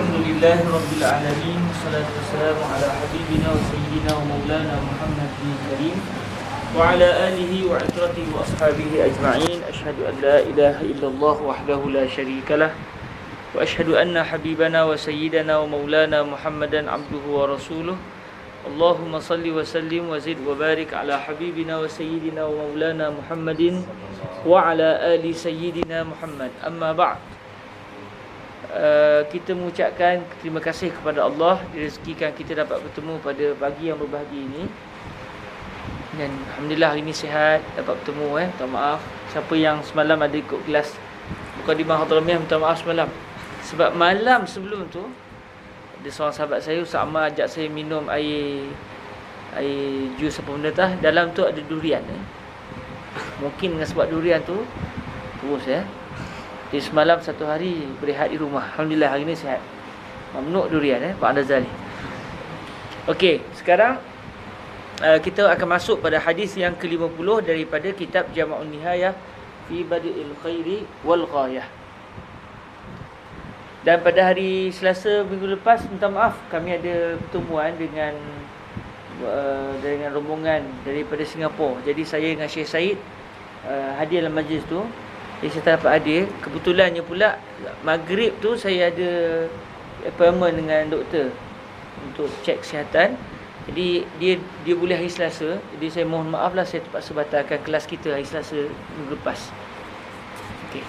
Alhamdulillah Rabbil Alamin. Salatu wassalamu ala habibina wa sayyidina wa maulana Muhammad bin Karim wa ala alihi wa itratihi wa ashabihi ajma'in. Ashhadu an la ilaha illallah wahdahu la syarikalah wa ashhadu anna habibana wa sayyidana wa maulana Muhammadan abduhu wa rasuluh. Allahumma salli wa sallim wa zid wa barik ala habibina wa sayyidina wa maulana Muhammadin wa ala ali sayyidina Muhammad. Amma ba'd. Kita mengucapkan terima kasih kepada Allah direzekikan kita dapat bertemu pada pagi yang berbahagia ini. Dan alhamdulillah hari ini sihat, dapat bertemu. Minta maaf siapa yang semalam ada ikut kelas Mukadimah Hadramiyah, minta maaf semalam. Sebab malam sebelum tu ada seorang sahabat saya, Ustaz Ammar, ajak saya minum air jus apa benda tah, dalam tu ada durian. Mungkin dengan sebab durian tu terus Jadi semalam satu hari berehat di rumah. Alhamdulillah hari ni sihat. Mamnuk durian Pak Andazali. Okey, sekarang kita akan masuk pada hadis yang ke-50 daripada kitab Jama'un Nihayah fi Badil Khairi wal Ghayah. Dan pada hari Selasa minggu lepas, minta maaf kami ada pertemuan dengan rombongan daripada Singapura. Jadi saya dengan Syekh Said hadir dalam majlis tu. Jadi saya tak dapat hadir. Kebetulannya pula maghrib tu saya ada appointment dengan doktor untuk cek kesihatan. Jadi dia boleh hari Selasa. Jadi saya mohon maaf lah, saya terpaksa batalkan kelas kita hari Selasa minggu lepas. Okey.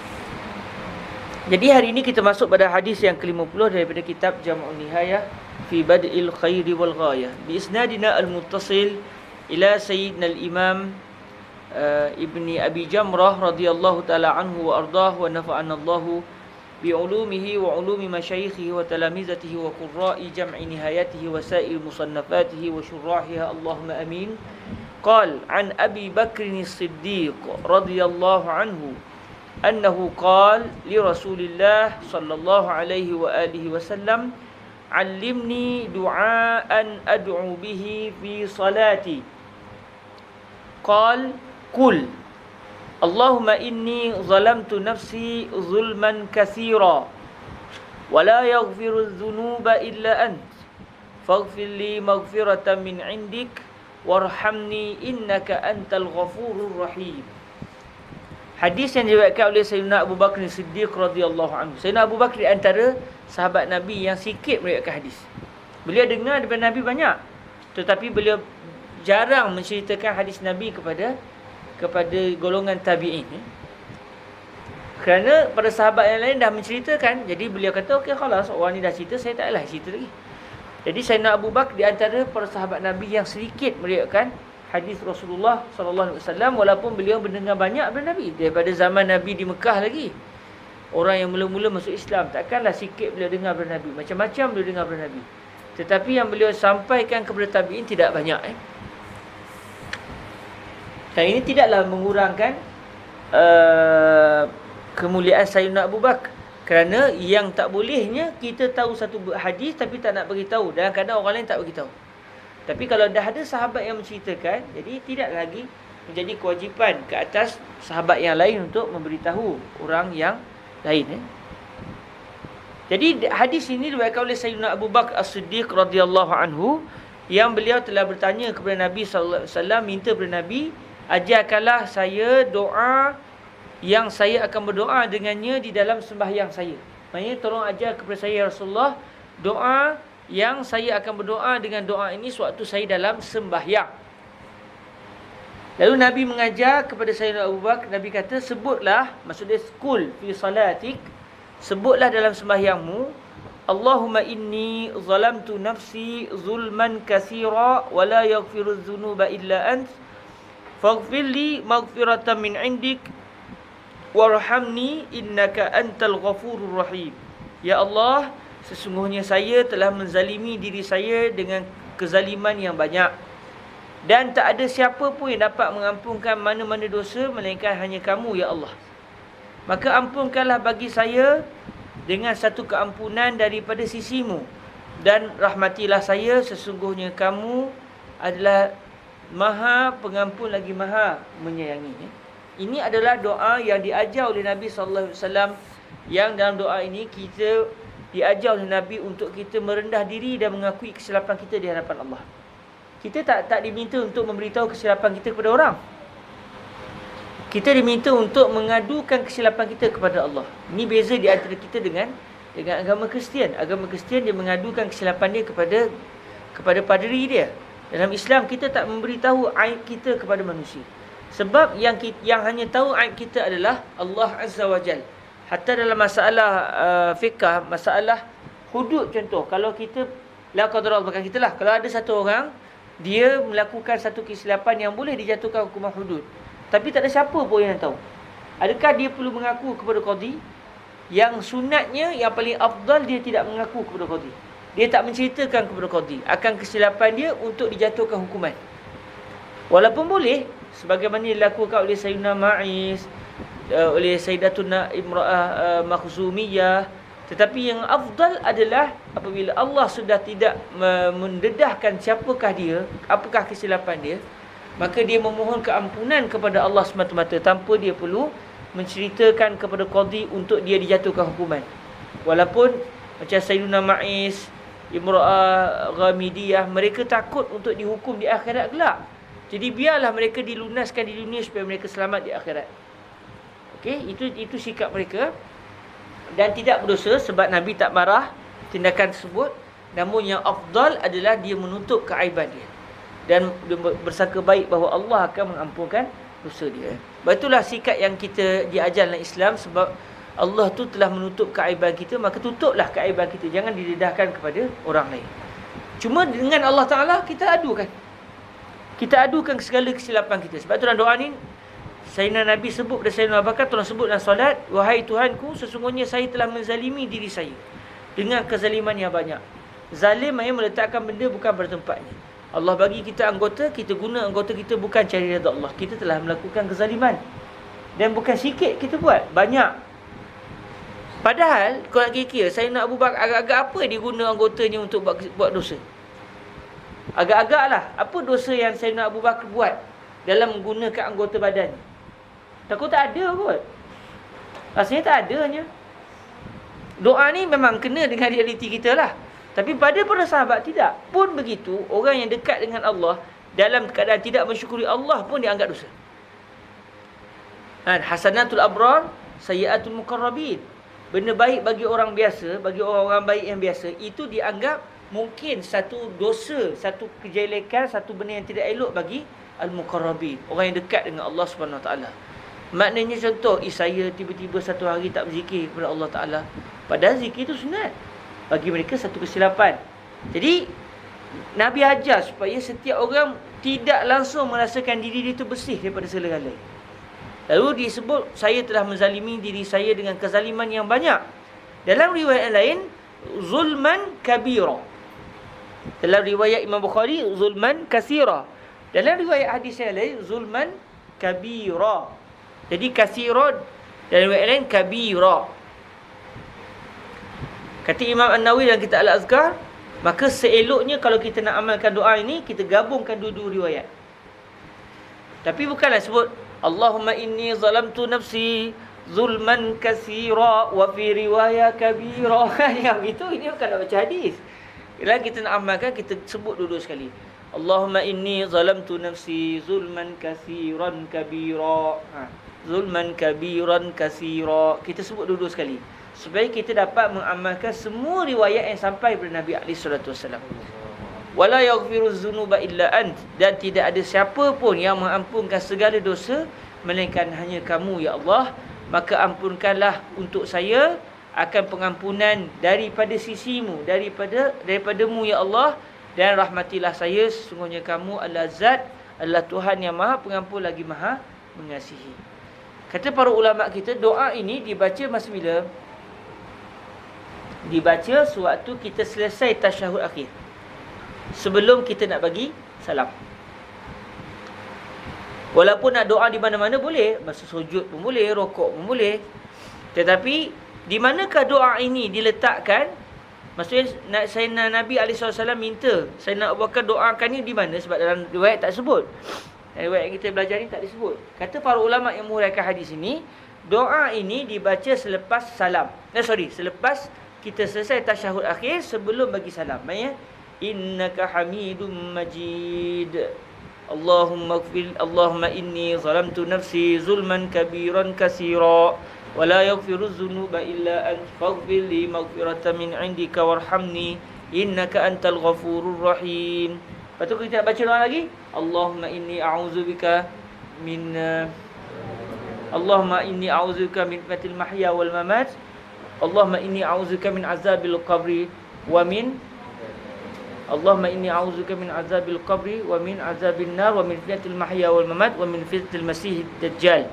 Jadi hari ini kita masuk pada hadis yang ke-50 daripada kitab Jama'un Nihayah fi Badil Khairi wal Ghayah bi isnadina al-muttasil ila sayyidina al-imam Ibni Abi Jamrah radhiyallahu ta'ala anhu wa ardah wa nafa'ana Allahu bi'ulumihi wa ulumi masyayikhihi wa talamizatihi wa qurra'i jam'i nihayatihi wa sa'ir musannafatihi wa syurrahiha Allahumma amin. Qal an Abi Bakrin as-Siddiq radhiyallahu anhu annahu qal li Rasulillah sallallahu alaihi wa alihi wasallam allimni du'aan ad'u bihi fi salati. Qal Qul Allahumma inni zalamtu nafsi zulman kathira wa la yaghfiru adh-dhunuba illa ant faghfir li maghfiratan min 'indik warhamni innaka antal ghafurur rahim. Hadis yang diriwayatkan oleh Sayyidina Abu Bakar Siddiq radhiyallahu anhu. Sayyidina Abu Bakar antara sahabat Nabi yang sikit meriwayatkan hadis. Beliau dengar daripada Nabi banyak, tetapi beliau jarang menceritakan hadis Nabi kepada golongan tabi'in. Kerana pada sahabat yang lain dah menceritakan, jadi beliau kata okey, khalas, orang ni dah cerita, saya tak payahlah cerita lagi. Jadi Sayyidina Abu Bakar di antara para sahabat Nabi yang sedikit meriwayatkan hadis Rasulullah sallallahu alaihi wasallam, walaupun beliau mendengar banyak daripada Nabi daripada zaman Nabi di Mekah lagi. Orang yang mula-mula masuk Islam, takkanlah sikit beliau dengar daripada Nabi. Macam-macam beliau dengar daripada Nabi. Tetapi yang beliau sampaikan kepada tabi'in tidak banyak. Dan ini tidaklah mengurangkan kemuliaan Sayyidina Abu Bakar. Kerana yang tak bolehnya kita tahu satu hadis tapi tak nak beritahu, dan kadang orang lain tak beritahu. Tapi kalau dah ada sahabat yang menceritakan, jadi tidak lagi menjadi kewajipan ke atas sahabat yang lain untuk memberitahu orang yang lain. Jadi hadis ini diriwayatkan oleh Sayyidina Abu Bakar As-Siddiq radhiyallahu anhu, yang beliau telah bertanya kepada Nabi sallallahu alaihi wasallam, minta kepada Nabi, ajarkanlah saya doa yang saya akan berdoa dengannya di dalam sembahyang saya. Maksudnya tolong ajar kepada saya Rasulullah doa yang saya akan berdoa dengan doa ini sewaktu saya dalam sembahyang. Lalu Nabi mengajar kepada Sayyidina Abu Bakar, Nabi kata, sebutlah, maksudnya qul fi salatik, sebutlah dalam sembahyangmu, Allahumma inni zalamtu nafsi zulman katsira wa la yaghfiru adh-dhunuba illa ant faghfir li maghfiratan min 'indik warhamni innaka antal ghafurur rahim. Ya Allah, sesungguhnya saya telah menzalimi diri saya dengan kezaliman yang banyak, dan tak ada siapa pun yang dapat mengampunkan mana-mana dosa melainkan hanya kamu, ya Allah. Maka ampunkanlah bagi saya dengan satu keampunan daripada sisimu, dan rahmatilah saya, sesungguhnya kamu adalah Maha Pengampun lagi Maha Menyayangi. Ini adalah doa yang diajar oleh Nabi sallallahu alaihi wasallam, yang dalam doa ini kita diajar oleh Nabi untuk kita merendah diri dan mengakui kesilapan kita di hadapan Allah. Kita tak diminta untuk memberitahu kesilapan kita kepada orang. Kita diminta untuk mengadukan kesilapan kita kepada Allah. Ini beza di antara kita dengan agama Kristian. Agama Kristian dia mengadukan kesilapan dia kepada padri dia. Dalam Islam kita tak memberitahu aib kita kepada manusia. Sebab yang hanya tahu aib kita adalah Allah Azza wa Jal. Hatta dalam masalah fiqh, masalah hudud contoh, kalau kita la qadar Allah, bukan kita lah, kalau ada satu orang dia melakukan satu kesilapan yang boleh dijatuhkan hukuman hudud, tapi tak ada siapa pun yang tahu, adakah dia perlu mengaku kepada qadi? Yang sunatnya, yang paling afdal, dia tidak mengaku kepada qadi. Dia tak menceritakan kepada qadi akan kesilapan dia untuk dijatuhkan hukuman. Walaupun boleh, sebagaimana dilakukan oleh Sayyidina Ma'iz, oleh Sayyidatuna Imra'ah Makhzumiyah. Tetapi yang afdal adalah apabila Allah sudah tidak mendedahkan siapakah dia, apakah kesilapan dia, maka dia memohon keampunan kepada Allah semata-mata tanpa dia perlu menceritakan kepada qadi untuk dia dijatuhkan hukuman. Walaupun macam Sayyiduna Ma'iz, Imra'ah Ghamidiyah, mereka takut untuk dihukum di akhirat kelak. Jadi biarlah mereka dilunaskan di dunia supaya mereka selamat di akhirat. Okey, itu sikap mereka. Dan tidak berdosa sebab Nabi tak marah tindakan tersebut. Namun yang afdal adalah dia menutup keaiban dia dan bersangka baik bahawa Allah akan mengampunkan dosa dia. Itulah sikap yang kita diajar dalam Islam. Sebab Allah tu telah menutup keaiban kita, maka tutuplah keaiban kita, jangan didedahkan kepada orang lain. Cuma dengan Allah Ta'ala kita adukan segala kesilapan kita. Sebab tu dalam doa ni Sayyidina Nabi sebut dan Sayyidina Abu Bakar tolong sebut dalam solat, wahai Tuhanku, sesungguhnya saya telah menzalimi diri saya dengan kezaliman yang banyak. Zalim yang meletakkan benda bukan pada tempatnya. Allah bagi kita anggota, kita guna anggota kita bukan cari redha Allah. Kita telah melakukan kezaliman. Dan bukan sikit kita buat, banyak. Padahal kalau nak kira-kira, Sayyidina Abu Bakar agak-agak apa dia guna anggotanya untuk buat dosa? Agak-agak lah. Apa dosa yang Sayyidina Abu Bakar buat dalam menggunakan anggota badan? Takut tak ada kot. Rasanya tak adanya. Doa ni memang kena dengan realiti kita lah. Tapi pada para sahabat tidak. Pun begitu, orang yang dekat dengan Allah dalam keadaan tidak mensyukuri Allah pun dianggap dosa. Hasanatul abrar, sayyiatul muqarrabin. Benda baik bagi orang biasa, bagi orang-orang baik yang biasa, itu dianggap mungkin satu dosa, satu kejelekan, satu benda yang tidak elok bagi al-muqarrabin, orang yang dekat dengan Allah Subhanahu Wa Taala. Maknanya contoh, saya tiba-tiba satu hari tak berzikir kepada Allah Ta'ala. Padahal zikir itu sunat. Bagi mereka satu kesilapan. Jadi Nabi ajar supaya setiap orang tidak langsung merasakan diri dia itu bersih daripada segala lain. Lalu disebut, saya telah menzalimi diri saya dengan kezaliman yang banyak. Dalam riwayat lain, zulman kabira. Dalam riwayat Imam Bukhari, zulman kasira. Dalam riwayat hadis yang lain, zulman kabira. Jadi kasira, dalam riwayat lain kabira. Kata Imam An-Nawawi dalam kitab Al-Azkar, maka seeloknya kalau kita nak amalkan doa ini, kita gabungkan dua-dua riwayat. Tapi bukanlah sebut Allahumma inni zalamtu nafsi zulman kasira wa fi riwayah kabira. Yang itu, ini bukan nak baca hadis. Bila kita nak amalkan, kita sebut dua-dua sekali. Allahumma inni zalamtu nafsi zulman kasiran kabira. Zulman kabiran kasira. Kita sebut dua-dua sekali supaya kita dapat mengamalkan semua riwayat yang sampai daripada Nabi SAW. Wala yaghfiru dzunuba illa ant. Dan tidak ada siapa pun yang mengampunkan segala dosa melainkan hanya kamu ya Allah. Maka ampunkanlah untuk saya akan pengampunan daripada sisimu, daripadamu ya Allah, dan rahmatilah saya, sesungguhnya kamu adalah zat, adalah Tuhan yang maha pengampun lagi maha mengasihi. Kata para ulama kita, doa ini dibaca masa bila? Dibaca sewaktu kita selesai tasyahud akhir, sebelum kita nak bagi salam. Walaupun nak doa di mana-mana boleh, masa sujud pun boleh, rokok pun boleh. Tetapi di manakah doa ini diletakkan? Maksudnya Sayyidina Nabi SAW minta Sayyidina Abu Bakar doakan ni di mana? Sebab dalam riwayat tak sebut. Riwayat yang kita belajar ni tak disebut. Kata para ulama yang menguraikan hadis ini, doa ini dibaca selepas salam. Selepas kita selesai tasyahud akhir sebelum bagi salam. Ya. Innaka Hamidum Majid. Allahumma inni zalamtu nafsi zulman kabiran katsira wa la yaghfiru dzunuba illa anta faghfir li maghfiratan min 'indika warhamni innaka antal ghafurur rahim. Lepas tu kita baca doa lagi. Allahumma inni a'udzubika min fitnatil mahya wal mamat. Allahumma inni a'udzubika min azabil qabri wa min azabin nar wa min fitnatil mahya wal mamat wa min fitnatil masihid dajjal.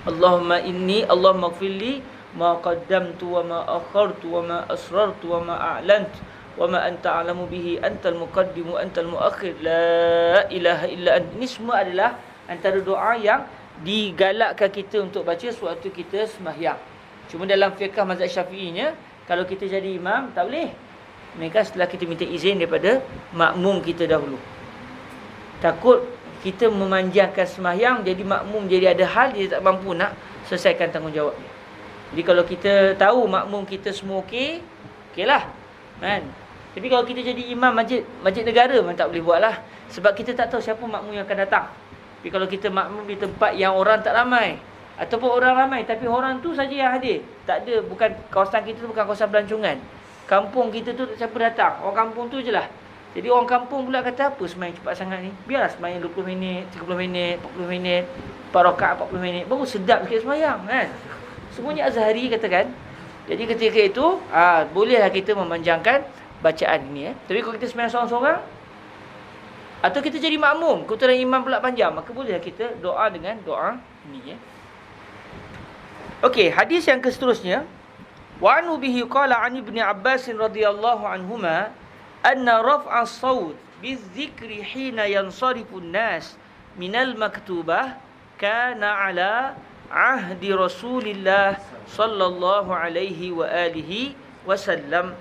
Allahumma ighfirli ma qaddamtu wa ma akhartu wa ma asrartu wa ma a'lantu wa ma anta a'lamu bihi antal muqaddim wa antal muakhir la ilaha illa anta. Ini semua adalah antara doa yang digalakkan kita untuk baca sewaktu kita sembahyang. Cuma dalam fiqh mazhab Syafi'inya, kalau kita jadi imam tak boleh. Maka setelah kita minta izin daripada makmum kita dahulu. Takut kita memanjangkan sembahyang, jadi makmum jadi ada hal dia tak mampu nak selesaikan tanggungjawab dia. Jadi kalau kita tahu makmum kita semua okeylah. Kan? Tapi kalau kita jadi imam masjid negara memang tak boleh buat lah. Sebab kita tak tahu siapa makmum yang akan datang. Tapi kalau kita makmum di tempat yang orang tak ramai, ataupun orang ramai tapi orang tu saja yang hadir, tak ada, bukan kawasan kita tu bukan kawasan pelancongan. Kampung kita tu siapa datang, orang kampung tu je lah. Jadi orang kampung pula kata apa sembahyang cepat sangat ni? Biarlah sembahyang 20 minit, 30 minit, 40 minit, 4 rakaat 40 minit, baru sedap sikit sembahyang kan. Semuanya Azhari katakan. Jadi ketika itu bolehlah kita memanjangkan bacaan ini. Tapi kalau kita sembahyang seorang-seorang atau kita jadi makmum, kebetulan imam pula panjang, maka bolehlah kita doa dengan doa ini. Okey, hadis yang seterusnya. Wa anhu bihi qala an ibni Abbas radhiyallahu anhuma anna raf'a as-saut bizikri hina yansarifu an-nas minal maktubah kana ala ahdi Rasulillah sallallahu alaihi wa alihi wasallam.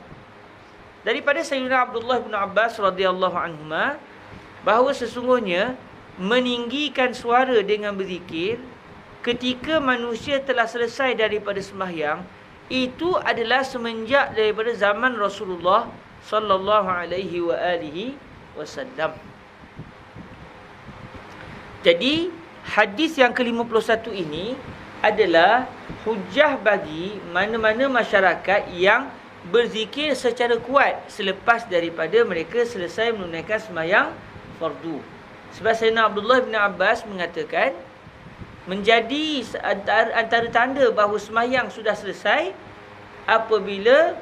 Daripada Sayyidina Abdullah bin Abbas radhiyallahu anhuma bahawa sesungguhnya meninggikan suara dengan berzikir ketika manusia telah selesai daripada sembahyang itu adalah semenjak daripada zaman Rasulullah sallallahu alaihi wa alihi wasallam. Jadi hadis yang ke-51 ini adalah hujah bagi mana-mana masyarakat yang berzikir secara kuat selepas daripada mereka selesai menunaikan sembahyang fardu. Sebab Sayyidina Abdullah bin Abbas mengatakan menjadi antara tanda bahawa sembahyang sudah selesai apabila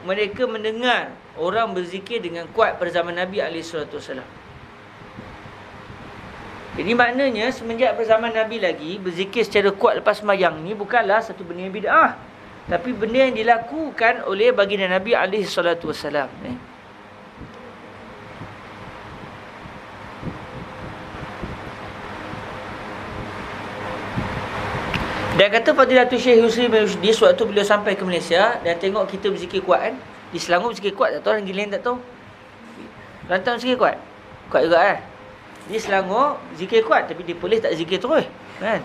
mereka mendengar orang berzikir dengan kuat pada zaman Nabi SAW. Jadi maknanya semenjak zaman Nabi lagi berzikir secara kuat lepas sembahyang ni bukanlah satu benda yang bid'ah, tapi benda yang dilakukan oleh baginda Nabi SAW. Dan kata Fadilatul Syekh Yusri bin Rushdie sewaktu beliau sampai ke Malaysia dan tengok kita berzikir kuat kan. Di Selangor berzikir kuat tak tahu, orang Gilian tak tahu. Kelantan berzikir kuat. Kuat juga kan. Di Selangor zikir kuat tapi di Perlis tak zikir terus kan.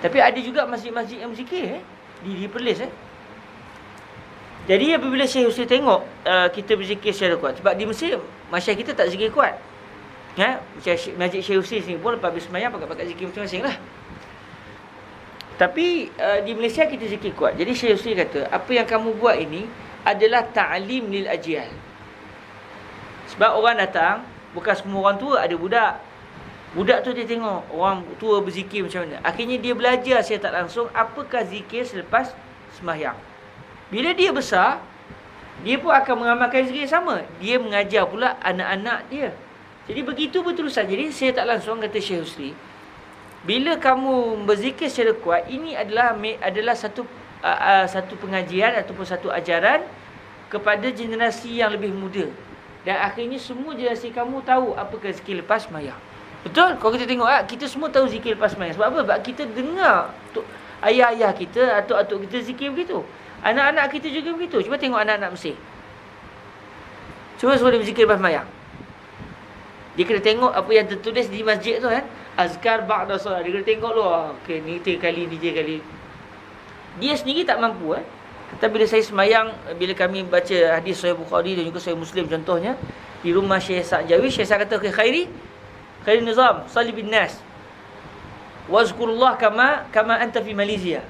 Tapi ada juga masjid-masjid yang berzikir di Perlis Jadi apabila Syekh Yusri tengok kita berzikir secara kuat, sebab di Mesir masyarakat kita tak zikir kuat. Masjid Syekh Yusri sini pun lepas habis sembahyang pakat-pakat zikir masing-masing lah. Tapi di Malaysia kita zikir kuat. Jadi Syekh Yusri kata, apa yang kamu buat ini adalah ta'lim lil ajyal. Sebab orang datang, bukan semua orang tua, ada budak. Budak tu dia tengok orang tua berzikir macam mana. Akhirnya dia belajar secara tak langsung apakah zikir selepas sembahyang. Bila dia besar, dia pun akan mengamalkan zikir sama. Dia mengajar pula anak-anak dia. Jadi begitu berterusan. Jadi saya tak langsung kata Syekh Yusri, bila kamu berzikir secara kuat, ini adalah satu pengajian ataupun satu ajaran kepada generasi yang lebih muda. Dan akhirnya semua generasi kamu tahu apakah zikir lepas sembahyang. Betul? Kalau kita tengok, kita semua tahu zikir lepas sembahyang. Sebab apa? Sebab kita dengar ayah-ayah kita, atuk-atuk kita zikir begitu. Anak-anak kita juga begitu. Cuba tengok anak-anak Mesir. Cuba suruh dia berzikir lepas sembahyang. Dia kena tengok apa yang tertulis di masjid tu kan. Azkar ba'da solat. Dia kena tengok lu. Okey, ni 3 kali, ni 3 kali. Dia sendiri tak mampu Tapi bila saya semayang, bila kami baca hadis Sahih Bukhari dan juga Sahih Muslim contohnya, di rumah Syekh Sa'jawi, Syekh Sa' kata, khairi nizam, salli bin nas. Wazkurullah kama anta fi Malaysia.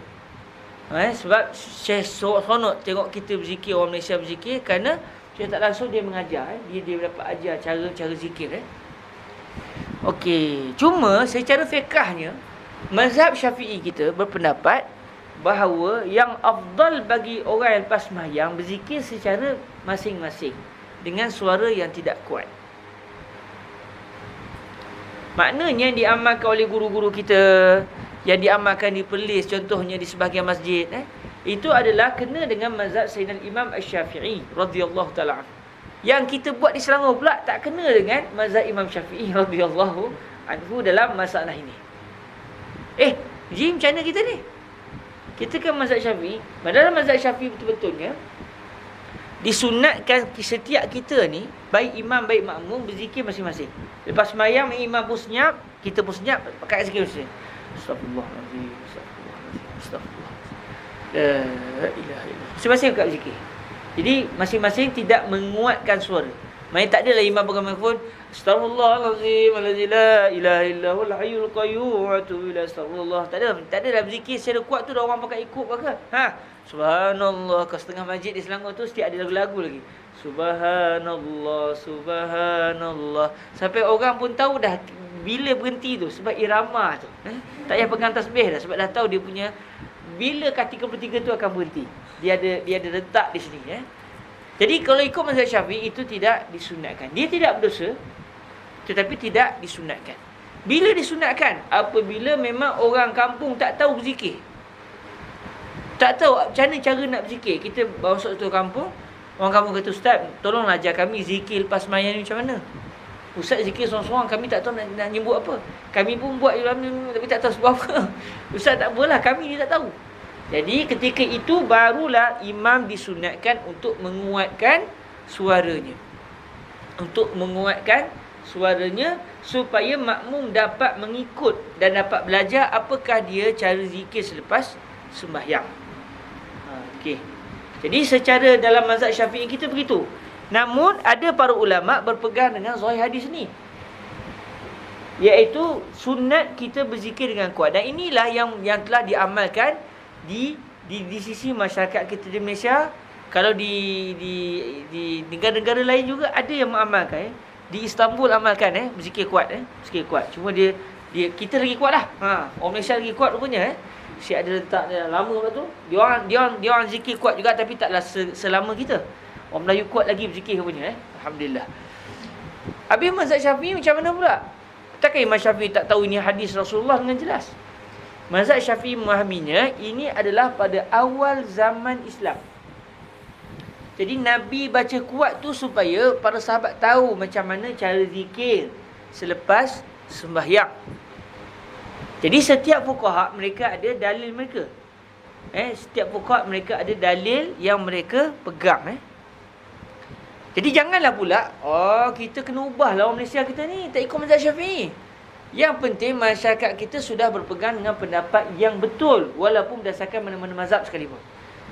Sebab Syekh seronok tengok kita berzikir, orang Malaysia berzikir, kerana Syekh tak langsung dia mengajar. Dia dapat ajar cara zikir. Okey, cuma secara fiqahnya, mazhab Syafi'i kita berpendapat bahawa yang afdal bagi orang yang lepas sembahyang berzikir secara masing-masing dengan suara yang tidak kuat. Maknanya yang diamalkan oleh guru-guru kita, yang diamalkan di Perlis contohnya di sebahagian masjid, itu adalah kena dengan mazhab Sayyidina Imam Asy-Syafi'i radhiyallahu taala. Yang kita buat di Selangor pula tak kena dengan mazhab Imam Syafi'i radhiyallahu anhu dalam masalah ini. Ji, macam mana kita ni? Kita kan mazhab Syafi'i. Dalam mazhab Syafi'i betul-betulnya disunatkan setiap kita ni, baik imam baik makmum, berzikir masing-masing. Lepas sembahyang, imam pun senyap, kita pun senyap, pakai zikir masing-masing. Astagfirullahalazim, astagfirullahalazim. La ilaha illallah. Masing-masing pakai zikir. Jadi masing-masing tidak menguatkan suara. Main tak adalah imam pegang mikrofon, astagfirullahalazim, la ilaha illallah, al-hayyul qayyum, wa atubu ila astagfirullah. Tak ada dalam zikir secara kuat tu dah orang pakai ikut ke? Subhanallah. Ke setengah masjid di Selangor tu setiap ada lagu-lagu lagi. Subhanallah, subhanallah. Sampai orang pun tahu dah bila berhenti tu sebab irama tu. Tak payah pegang tasbih dah sebab dah tahu dia punya bila ketika ketiga tu akan berhenti. Dia ada letak di sini. Jadi kalau ikut mazhab Syafi'i itu tidak disunatkan. Dia tidak berdosa tetapi tidak disunatkan. Bila disunatkan? Apabila memang orang kampung tak tahu berzikir. Tak tahu macam mana cara nak berzikir. Kita masuk satu kampung, orang kampung kata, Ustaz, tolong ajar kami zikir lepas sembahyang ni macam mana? Ustaz zikir seorang-seorang, kami tak tahu nak nyebut apa. Kami pun buat tapi tak tahu sebab apa. Ustaz tak apalah, kami ni tak tahu. Jadi ketika itu barulah imam disunatkan untuk menguatkan suaranya. Untuk menguatkan suaranya supaya makmum dapat mengikut dan dapat belajar apakah dia cara zikir selepas sembahyang. Okey. Jadi secara dalam mazhab Syafi'i kita begitu. Namun ada para ulama berpegang dengan zahir hadis ni, iaitu sunat kita berzikir dengan kuat. Dan inilah yang telah diamalkan di sisi masyarakat kita di Malaysia. Kalau di negara-negara lain juga ada yang mengamalkan. Di Istanbul amalkan berzikir kuat berzikir kuat. Cuma dia kita lagi kuat lah. Orang Malaysia lagi kuat rupanya. Syekh ada letak dia lama lepas tu. Dia orang zikir kuat juga tapi taklah selama kita. Orang Melayu kuat lagi berzikir rupanya. Alhamdulillah. Habis mazhab Syafi'i macam mana pula? Takkan Imam Syafi'i tak tahu ini hadis Rasulullah dengan jelas? Mazhab Syafi'i memahaminya ini adalah pada awal zaman Islam. Jadi Nabi baca kuat tu supaya para sahabat tahu macam mana cara zikir selepas sembahyang. Jadi setiap fuqaha mereka ada dalil mereka. Setiap fuqaha mereka ada dalil yang mereka pegang. Jadi janganlah pula, kita kena ubahlah orang Malaysia kita ni tak ikut mazhab Syafi'i. Yang penting masyarakat kita sudah berpegang dengan pendapat yang betul walaupun berdasarkan mana-mana mazhab sekalipun.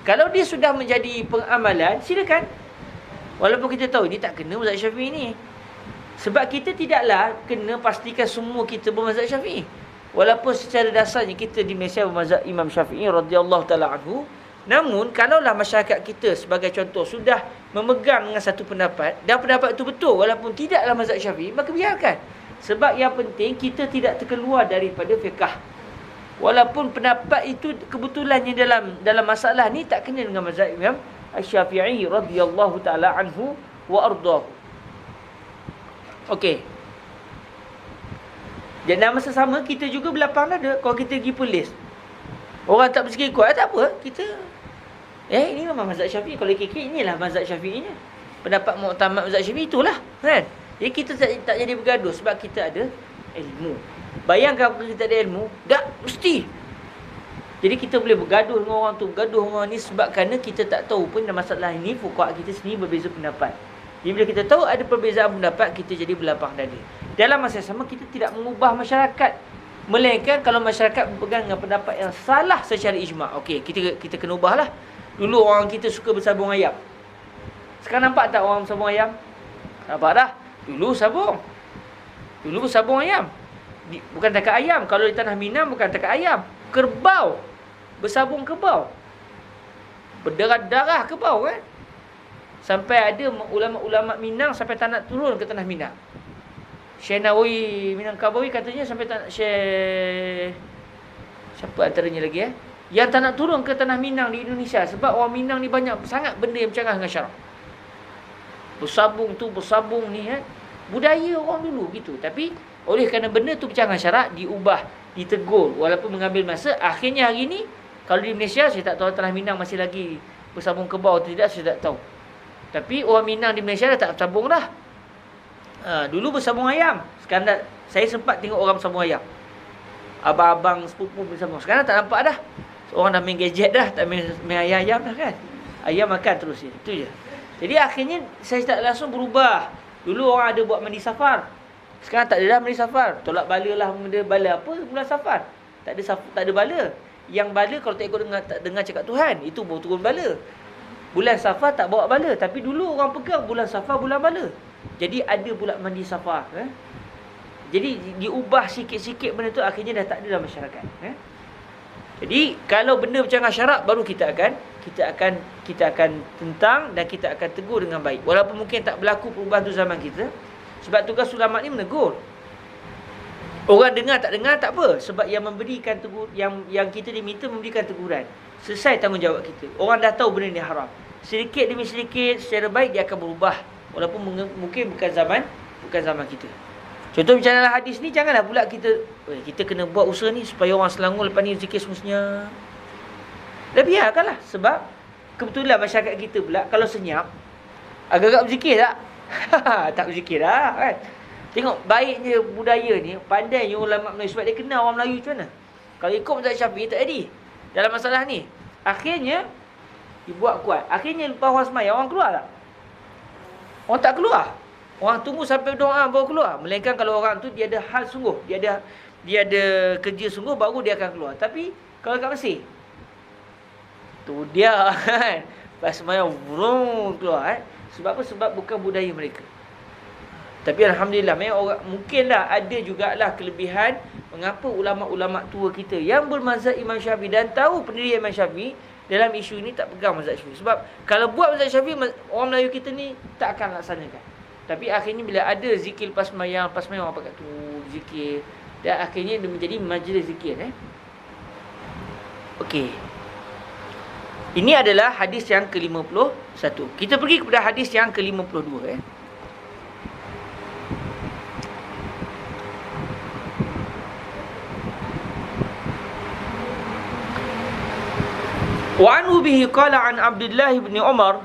Kalau dia sudah menjadi pengamalan, silakan. Walaupun kita tahu ini tak kena mazhab Syafi'i ni. Sebab kita tidaklah kena pastikan semua kita bermazhab Syafi'i. Walaupun secara dasarnya kita di Malaysia bermazhab Imam Syafi'i radhiyallahu taala anhu, namun kalaulah masyarakat kita sebagai contoh sudah memegang dengan satu pendapat dan pendapat itu betul walaupun tidaklah mazhab Syafi'i, maka biarkan. Sebab yang penting kita tidak terkeluar daripada fiqh. Walaupun pendapat itu kebetulannya dalam masalah ni tak kena dengan mazhab Imam Asy-Syafi'i radhiyallahu taala anhu wa ardahu. Okey. Dan dalam masa sama kita juga berlapang ada. Kalau kita pergi polis, orang tak berzikir kuat, tak apa. Kita ini memang mazhab Syafi'i. Kalau KK inilah mazhab Syafi'inya. Pendapat muktamad mazhab Syafi'i itulah, kan? Jadi kita tak jadi bergaduh sebab kita ada ilmu. Bayangkan kalau kita ada ilmu, tak mesti. Jadi kita boleh bergaduh dengan orang tu, bergaduh dengan orang ni sebab kerana kita tak tahu pun dalam masalah ini fuqaha kita sendiri berbeza pendapat. Jadi bila kita tahu ada perbezaan pendapat, kita jadi berlapang dada. Dalam masa yang sama kita tidak mengubah masyarakat, melainkan kalau masyarakat berpegang dengan pendapat yang salah secara ijma', okey, kita kena ubahlah. Dulu orang kita suka bersabung ayam. Sekarang nampak tak orang bersabung ayam? Nampak dah. Dulu bersabung ayam. Bukan takat ayam. Kalau di tanah Minang bukan takat ayam. Kerbau. Bersabung kerbau. Berdarah-darah kerbau kan. Sampai ada ulama-ulama Minang sampai tak nak turun ke tanah Minang. Syekh Nawawi Minangkabawi katanya sampai tak nak, Syekh siapa antaranya lagi yang tak nak turun ke tanah Minang di Indonesia sebab orang Minang ni banyak sangat benda yang bercanggah dengan syarak. Bersabung ni budaya orang dulu gitu. Tapi oleh kerana benda tu bercanggah dengan syarak, diubah, ditegur walaupun mengambil masa. Akhirnya hari ni kalau di Malaysia saya tak tahu tanah Minang masih lagi bersabung kerbau atau tidak, saya tak tahu. Tapi orang Minang di Malaysia dah tak bersabung dah. Dulu bersabung ayam. Sekarang saya sempat tengok orang bersabung ayam. Abang-abang sepupu bersabung. Sekarang tak nampak dah. Orang dah main gadget dah, tak main ayam dah kan. Ayam makan terus je. Itu je. Jadi akhirnya saya tak langsung berubah. Dulu orang ada buat mandi safar. Sekarang tak ada dah mandi safar. Tolak bala lah, bala apa bulan safar. Tak ada bala. Yang bala kalau tak ikut dengar cakap Tuhan, itu baru turun bala. Bulan safar tak bawa bala. Tapi dulu orang pegang bulan safar bulan bala. Jadi ada pula mandi safar. Jadi diubah sikit-sikit benda tu, akhirnya dah tak ada dalam masyarakat. Jadi kalau benda bercanggah syarak, baru kita akan tentang dan kita akan tegur dengan baik. Walaupun mungkin tak berlaku perubahan tu zaman kita. Sebab tugas ulama ni menegur. Orang dengar tak apa. Sebab yang memberikan tegur, yang kita diminta memberikan teguran. Selesai tanggungjawab kita. Orang dah tahu benda ni haram. Sedikit demi sedikit secara baik dia akan berubah. Walaupun mungkin bukan zaman kita. Contoh macam dalam hadis ni, janganlah pula kita kena buat usaha ni supaya orang Selangor lepas ni zikir semestinya. Dah biarkanlah. Sebab kebetulan masyarakat kita pula kalau senyap agak-agak berzikir tak? Tak berzikir dah kan. Tengok baiknya budaya ni, pandainya ulama Melayu sebab dia kenal orang Melayu macam mana. Kalau ikut mazhab Syafi'i tak jadi dalam masalah ni. Akhirnya dibuat kuat. Akhirnya lepas orang sembahyang, orang keluar tak? Orang tak keluar. Orang tunggu sampai doa baru keluar. Melainkan kalau orang tu dia ada hal sungguh, dia ada kerja sungguh, baru dia akan keluar. Tapi kalau kat Mesir, tu dia kan. Lepas sembahyang keluar Sebab apa? Sebab bukan budaya mereka. Tapi alhamdulillah, memang orang mungkinlah ada jugalah kelebihan mengapa ulama-ulama tua kita yang bermazhab Imam Syafi'i dan tahu pendirian Imam Syafi'i dalam isu ini tak pegang mazhab Syafi'i. Sebab kalau buat mazhab Syafi'i, orang Melayu kita ni tak akan laksanakan. Tapi akhirnya bila ada zikir lepas sembahyang orang pakai tu zikir, dan akhirnya dia menjadi majlis zikir. Okey. Ini adalah hadis yang ke-51. Kita pergi kepada hadis yang ke-52 Wa anhu bihi qala an Abdullah bin Umar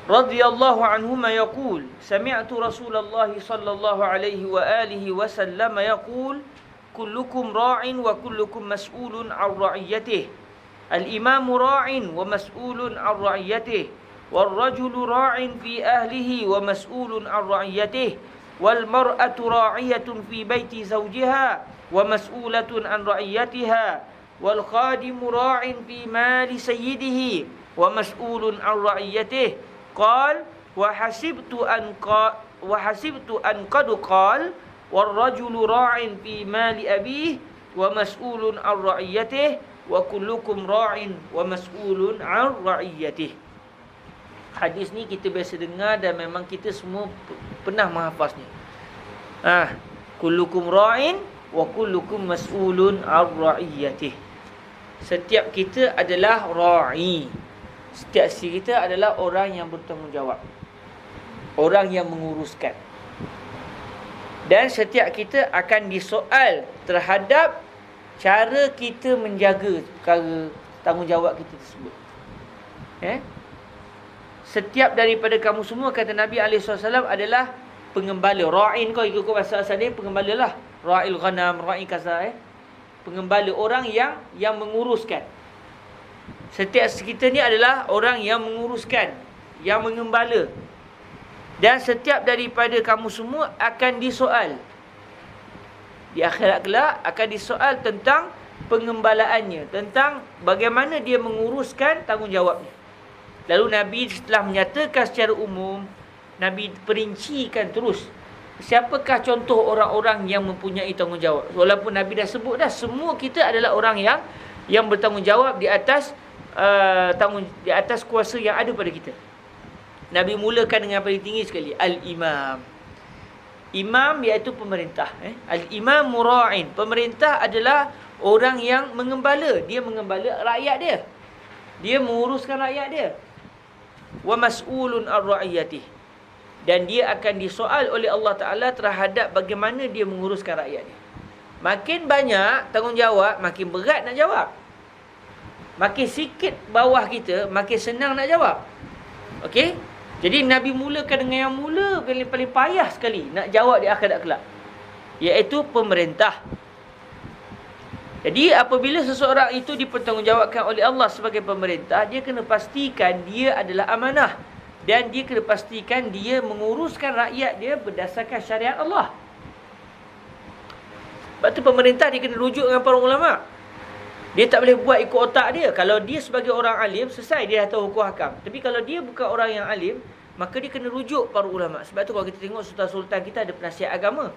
radhiyallahu anhuma yaqul sami'tu Rasulullah sallallahu alaihi wa alihi wasallam yaqul kullukum ra'in wa kullukum mas'ulun 'an ra'iyatihi al-imamu ra'in wa mas'ulun 'an ra'iyatihi wal rajulu ra'in fi ahlihi wa mas'ulun 'an ra'iyatihi wal mar'atu ra'iyatun fi baiti zawjiha wa mas'ulatun 'an ra'iyatiha wal khadimu ra'in fi mali sayyidihi wa mas'ulun 'an ra'iyatihi qal wa hasibtu an qad qal wal rajulu ra'in fi mali abihi wa mas'ulun 'an ra'iyatihi wa kullukum ra'in wa mas'ulun 'an ra'iyatihi. Hadis ni kita biasa dengar dan memang kita semua pernah menghafaznya. Kullukum ra'in wa kullukum mas'ulun 'an ra'iyatihi. Setiap kita adalah ra'i. Setiap kita adalah orang yang bertanggungjawab, orang yang menguruskan. Dan setiap kita akan disoal terhadap cara kita menjaga perkara tanggungjawab kita tersebut. Setiap daripada kamu semua, kata Nabi SAW, adalah pengembala. Ra'in kau ikut bahasa asal dia, pengembala lah. Ra'il ghanam, ra'i kaza. Pengembala, orang yang menguruskan. Setiap kita ni adalah orang yang menguruskan, yang mengembala. Dan setiap daripada kamu semua akan disoal. Di akhirat kelak akan disoal tentang pengembalaannya, tentang bagaimana dia menguruskan tanggungjawabnya. Lalu Nabi setelah menyatakan secara umum, Nabi perincikan terus siapakah contoh orang-orang yang mempunyai tanggungjawab. Walaupun Nabi dah sebut dah, semua kita adalah orang yang bertanggungjawab di atas di atas kuasa yang ada pada kita. Nabi mulakan dengan paling tinggi sekali, al-imam. Imam iaitu pemerintah. Al-imam mura'in. Pemerintah adalah orang yang mengembala. Dia mengembala rakyat dia. Dia menguruskan rakyat dia. Wa mas'ulun ar-ra'iyatih. Dan dia akan disoal oleh Allah Ta'ala terhadap bagaimana dia menguruskan rakyat dia. Makin banyak tanggungjawab, makin berat nak jawab. Makin sikit bawah kita, makin senang nak jawab. Okey? Jadi Nabi mulakan dengan yang paling payah sekali nak jawab di akhirat kelak, iaitu pemerintah. Jadi apabila seseorang itu dipertanggungjawabkan oleh Allah sebagai pemerintah, dia kena pastikan dia adalah amanah. Dan dia kena pastikan dia menguruskan rakyat dia berdasarkan syariat Allah. Sebab tu pemerintah dia kena rujuk dengan para ulama'. Dia tak boleh buat ikut otak dia. Kalau dia sebagai orang alim, selesai dia dah tahu hukum hakam. Tapi kalau dia bukan orang yang alim, maka dia kena rujuk para ulama'. Sebab tu kalau kita tengok sultan-sultan kita ada penasihat agama.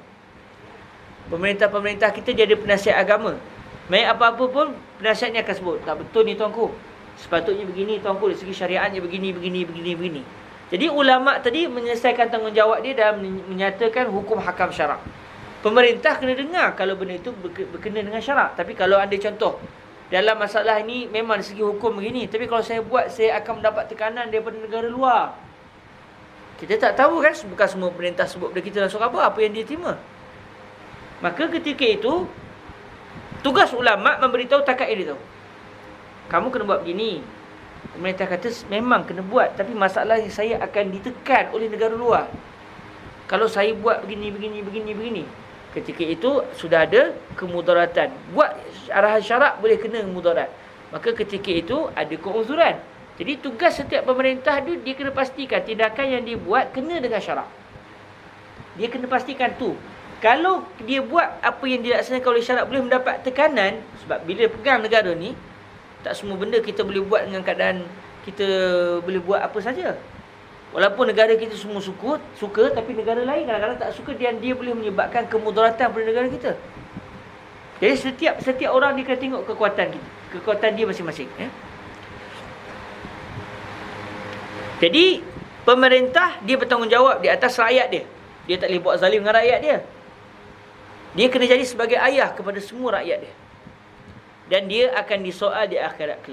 Pemerintah-pemerintah kita dia ada penasihat agama. Baik apa-apa pun penasihatnya akan sebut, tak betul ni tuanku, sepatutnya begini tuanku, dari segi syariatnya begini. Jadi ulama' tadi menyelesaikan tanggungjawab dia dan menyatakan hukum hakam syarak. Pemerintah kena dengar kalau benda itu berkena dengan syarak. Tapi kalau ada contoh, dalam masalah ini memang dari segi hukum begini, tapi kalau saya buat, saya akan mendapat tekanan daripada negara luar. Kita tak tahu kan, bukan semua pemerintah sebut pada kita langsung apa yang dia terima. Maka ketika itu, tugas ulama' memberitahu takat dia tahu. Kamu kena buat begini. Pemerintah kata memang kena buat, tapi masalahnya saya akan ditekan oleh negara luar kalau saya buat begini. Ketika itu sudah ada kemudaratan. Buat arahan syarak boleh kena mudarat. Maka ketika itu ada keuzuran. Jadi tugas setiap pemerintah tu, dia kena pastikan tindakan yang dia buat kena dengan syarak. Dia kena pastikan tu. Kalau dia buat apa yang dilaksanakan oleh syarak boleh mendapat tekanan. Sebab bila pegang negara ni, tak semua benda kita boleh buat dengan keadaan kita boleh buat apa saja. Walaupun negara kita semua suka, tapi negara lain kadang-kadang tak suka, dan dia boleh menyebabkan kemudaratan pada negara kita. Jadi setiap orang dia kena tengok kekuatan dia masing-masing. Jadi pemerintah dia bertanggungjawab di atas rakyat dia. Dia tak boleh buat zalim dengan rakyat dia. Dia kena jadi sebagai ayah kepada semua rakyat dia. Dan dia akan disoal di akhirat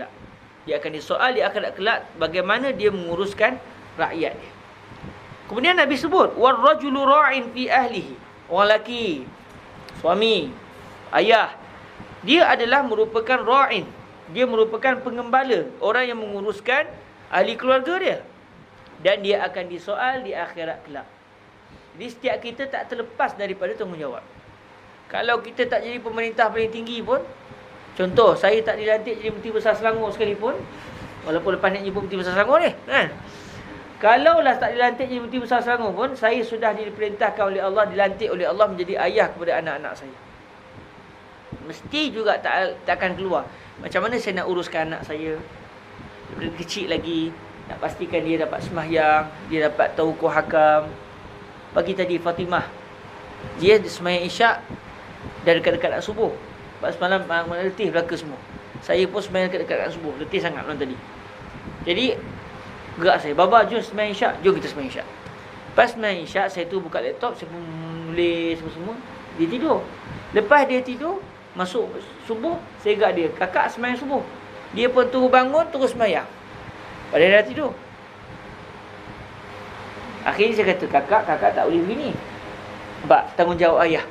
kelak. Bagaimana dia menguruskan rakyat dia. Kemudian Nabi sebut, warrajulu ra'in fi ahlihi. Orang lelaki, suami, ayah, dia adalah merupakan ra'in. Dia merupakan pengembala, orang yang menguruskan ahli keluarga dia. Dan dia akan disoal di akhirat kelak. Jadi setiap kita tak terlepas daripada tanggungjawab. Kalau kita tak jadi pemerintah paling tinggi pun, contoh, saya tak dilantik jadi Menteri Besar Selangor sekalipun, walaupun lepas nak nyebut Menteri Besar Selangor ni, kan? Kalaulah tak dilantik jadi Menteri Besar Selangor pun, saya sudah diperintahkan oleh Allah, dilantik oleh Allah menjadi ayah kepada anak-anak saya. Mesti juga tak akan keluar. Macam mana saya nak uruskan anak saya dari kecil lagi, nak pastikan dia dapat sembahyang, dia dapat tahu hukum hakam. Pagi tadi Fatimah, dia sembahyang isyak dah dekat-dekat nak subuh. Sebab semalam letih belaka semua. Saya pun sembahyang dekat-dekat nak subuh, letih sangat malam tadi. Jadi gerak saya, baba jom sembahyang isyak, jom kita sembahyang isyak. Lepas sembahyang isyak, saya tu buka laptop, saya pun menulis semua. Dia tidur. Lepas dia tidur, masuk subuh, saya gerak dia, kakak sembahyang subuh. Dia pun terus bangun, terus sembahyang. Padahal dia dah tidur. Akhirnya saya kata, kakak tak boleh begini. Sebab tanggungjawab ayah.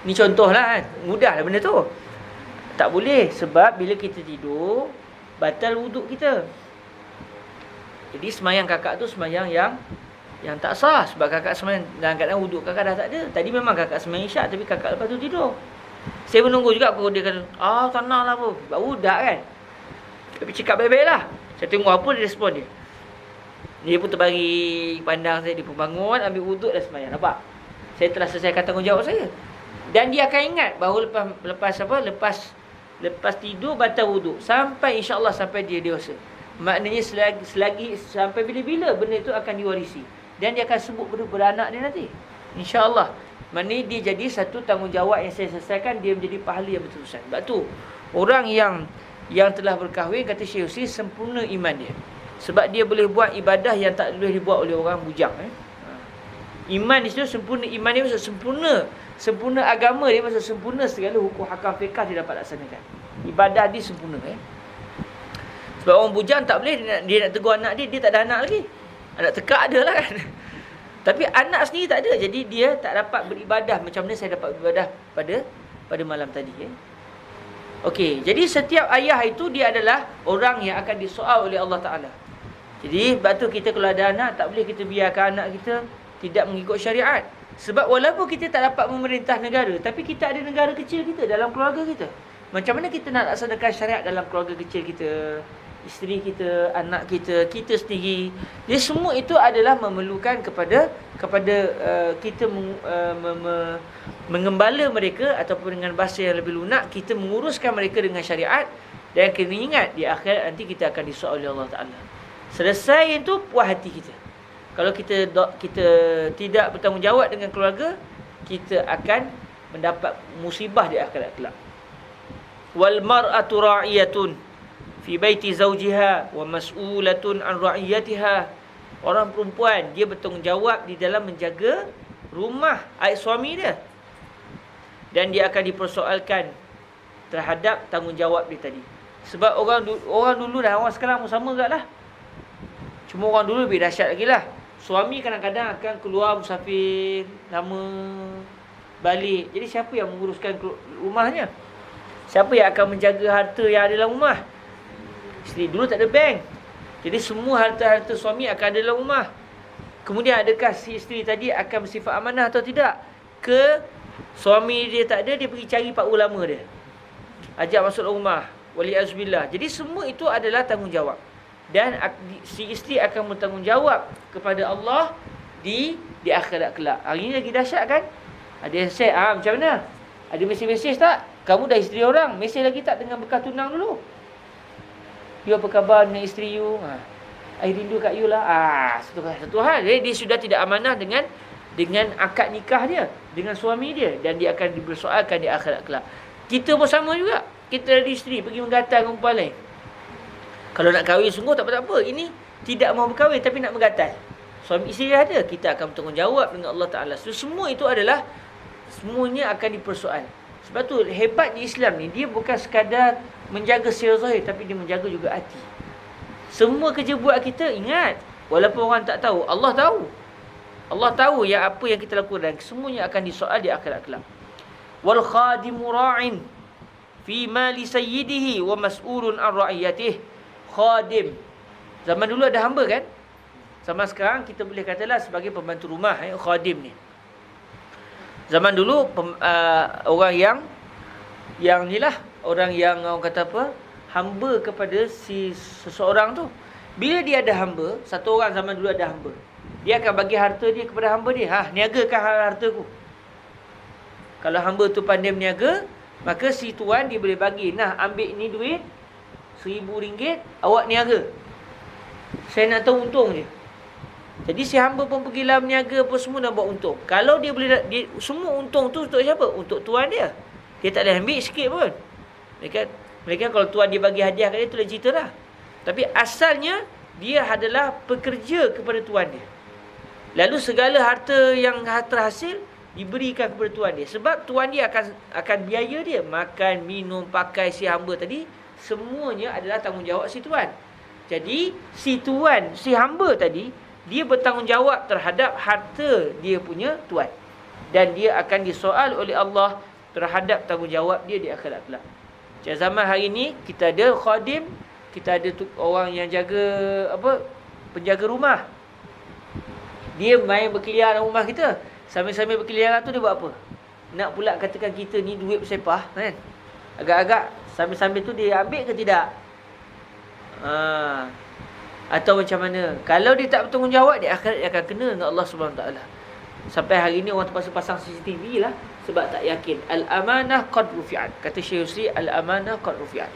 Ni contohlah kan, mudah lah benda tu. Tak boleh, sebab bila kita tidur, batal wuduk kita. Jadi semayang kakak tu semayang yang tak sah. Sebab kakak semayang dalam keadaan wuduk kakak dah tak ada. Tadi memang kakak semayang isyak, tapi kakak lepas tu tidur. Saya menunggu juga kalau dia kata, tak nak lah apa. Sebab budak kan. Tapi cakap baik-baik lah. Saya tengok apa dia respon dia. Dia pun terbaring pandang saya, dia pun bangun, ambil wuduk dan semayang. Nampak? Saya telah selesaikan tanggungjawab saya. Dan dia akan ingat bahawa lepas tidur batal wuduk. Sampai insya-Allah sampai dia dewasa. Maknanya selagi sampai bila-bila benda itu akan diwarisi. Dan dia akan sebut beranak dia nanti. InsyaAllah. Maknanya dia jadi satu tanggungjawab yang saya selesaikan, dia menjadi pahala yang berterusan. Sebab tu orang yang telah berkahwin, kata Syekh Husri, sempurna iman dia. Sebab dia boleh buat ibadah yang tak boleh dibuat oleh orang bujang. Iman di situ sempurna. Iman dia maksud sempurna. Sempurna agama dia maksud sempurna segala hukum hakam fiqah dia dapat laksanakan. Ibadah dia sempurna. Sebab orang bujang tak boleh, dia nak tegur anak dia tak ada anak lagi. Anak tekak ada lah kan. Tapi anak sendiri tak ada. Jadi dia tak dapat beribadah macam mana saya dapat beribadah pada malam tadi. Okey, jadi setiap ayah itu dia adalah orang yang akan disoal oleh Allah Ta'ala. Jadi sebab tu kita kalau ada anak, tak boleh kita biarkan anak kita tidak mengikut syariat. Sebab walaupun kita tak dapat memerintah negara, tapi kita ada negara kecil kita dalam keluarga kita. Macam mana kita nak laksanakan syariat dalam keluarga kecil kita, isteri kita, anak kita, kita sendiri. Jadi semua itu adalah memerlukan kepada kita mengembala mereka, ataupun dengan bahasa yang lebih lunak, kita menguruskan mereka dengan syariat. Dan kena ingat, di akhirat nanti kita akan disoal oleh Allah Ta'ala. Selesai itu puas hati kita. Kalau kita tidak bertanggungjawab dengan keluarga, kita akan mendapat musibah di akhirat kelak. Wal mar'atu ra'iyatun fi baiti zawjiha wa mas'ulatun an ra'iyatiha. Orang perempuan dia bertanggungjawab di dalam menjaga rumah suami dia, dan dia akan dipersoalkan terhadap tanggungjawab dia tadi. Sebab orang dulu dah, orang sekarang pun sama juga lah. Cuma orang dulu lebih dahsyat lagi lah. Suami kadang-kadang akan keluar musafir lama, balik. Jadi siapa yang menguruskan rumahnya? Siapa yang akan menjaga harta yang ada dalam rumah? Isteri dulu tak ada bank. Jadi semua harta-harta suami akan ada dalam rumah. Kemudian adakah si isteri tadi akan bersifat amanah atau tidak? Suami dia tak ada, dia pergi cari pak ulama dia, ajak masuk rumah, wali'azubillah. Jadi semua itu adalah tanggungjawab. Dan si isteri akan bertanggungjawab kepada Allah di akhirat kelak. Hari ni lagi dahsyat kan? Ada yang say, macam mana? Ada mesej-mesej tak? Kamu dah isteri orang, mesej lagi tak dengan bekas tunang dulu? You apa khabar dengan isteri you? I rindu kat you lah. Satu hal. Jadi dia sudah tidak amanah dengan akad nikah dia dengan suami dia, dan dia akan dipersoalkan di akhirat kelak. Kita pun sama juga. Kita ada isteri pergi menggatal dengan perempuan lain. Kalau nak kahwin sungguh tak apa-apa. Ini tidak mau berkahwin tapi nak menggatal. Suami isteri ada, kita akan bertanggungjawab dengan Allah Ta'ala. So, semua itu adalah, semuanya akan dipersoal. Sebab tu hebatnya Islam ni, dia bukan sekadar menjaga secara zahir, tapi dia menjaga juga hati. Semua kerja buat kita, ingat, walaupun orang tak tahu, Allah tahu. Allah tahu yang apa yang kita lakukan, dan semuanya akan disoal di akhirat kelak. Wal khadimu ra'in fi mali sayyidihi wa mas'ulun an ra'iyatihi. Khadim. Zaman dulu ada hamba kan? Zaman sekarang kita boleh katalah sebagai pembantu rumah, khadim ni. Zaman dulu orang yang ni lah, orang yang orang kata apa? Hamba kepada si seseorang tu. Bila dia ada hamba, satu orang zaman dulu ada hamba, dia akan bagi harta dia kepada hamba dia. Niagakan hartaku. Kalau hamba tu pandai meniaga, maka si tuan dia boleh bagi, ambil ni duit RM1,000, awak niaga, saya nak tahu untung je. Jadi si hamba pun pergilah meniaga apa semua, nak buat untung. Kalau dia boleh, semua untung tu untuk siapa? Untuk tuan dia. Dia tak boleh ambil sikit pun. Mereka kalau tuan dia bagi hadiah kat dia, tu lain cerita lah. Tapi asalnya dia adalah pekerja kepada tuan dia. Lalu segala harta yang terhasil diberikan kepada tuan dia. Sebab tuan dia akan biaya dia, makan, minum, pakai si hamba tadi, semuanya adalah tanggungjawab si tuan. Jadi si tuan, si hamba tadi, dia bertanggungjawab terhadap harta dia punya tuan, dan dia akan disoal oleh Allah terhadap tanggungjawab dia di akhirat kelak. Macam zaman hari ni kita ada khadim, kita ada orang yang jaga penjaga rumah. Dia main berkeliaran dalam rumah kita. Sambil-sambil berkeliaran tu dia buat apa? Nak pula katakan kita ni duit bersepah kan? Agak-agak sambil-sambil tu dia ambil ke tidak? Atau macam mana? Kalau dia tak bertanggungjawab, di akhirat dia akan kena dengan Allah SWT. Sampai hari ni orang terpaksa pasang CCTV lah, sebab tak yakin. Al-amanah qad rufi'at. Kata Syekh Husri, al-amanah qad rufi'at.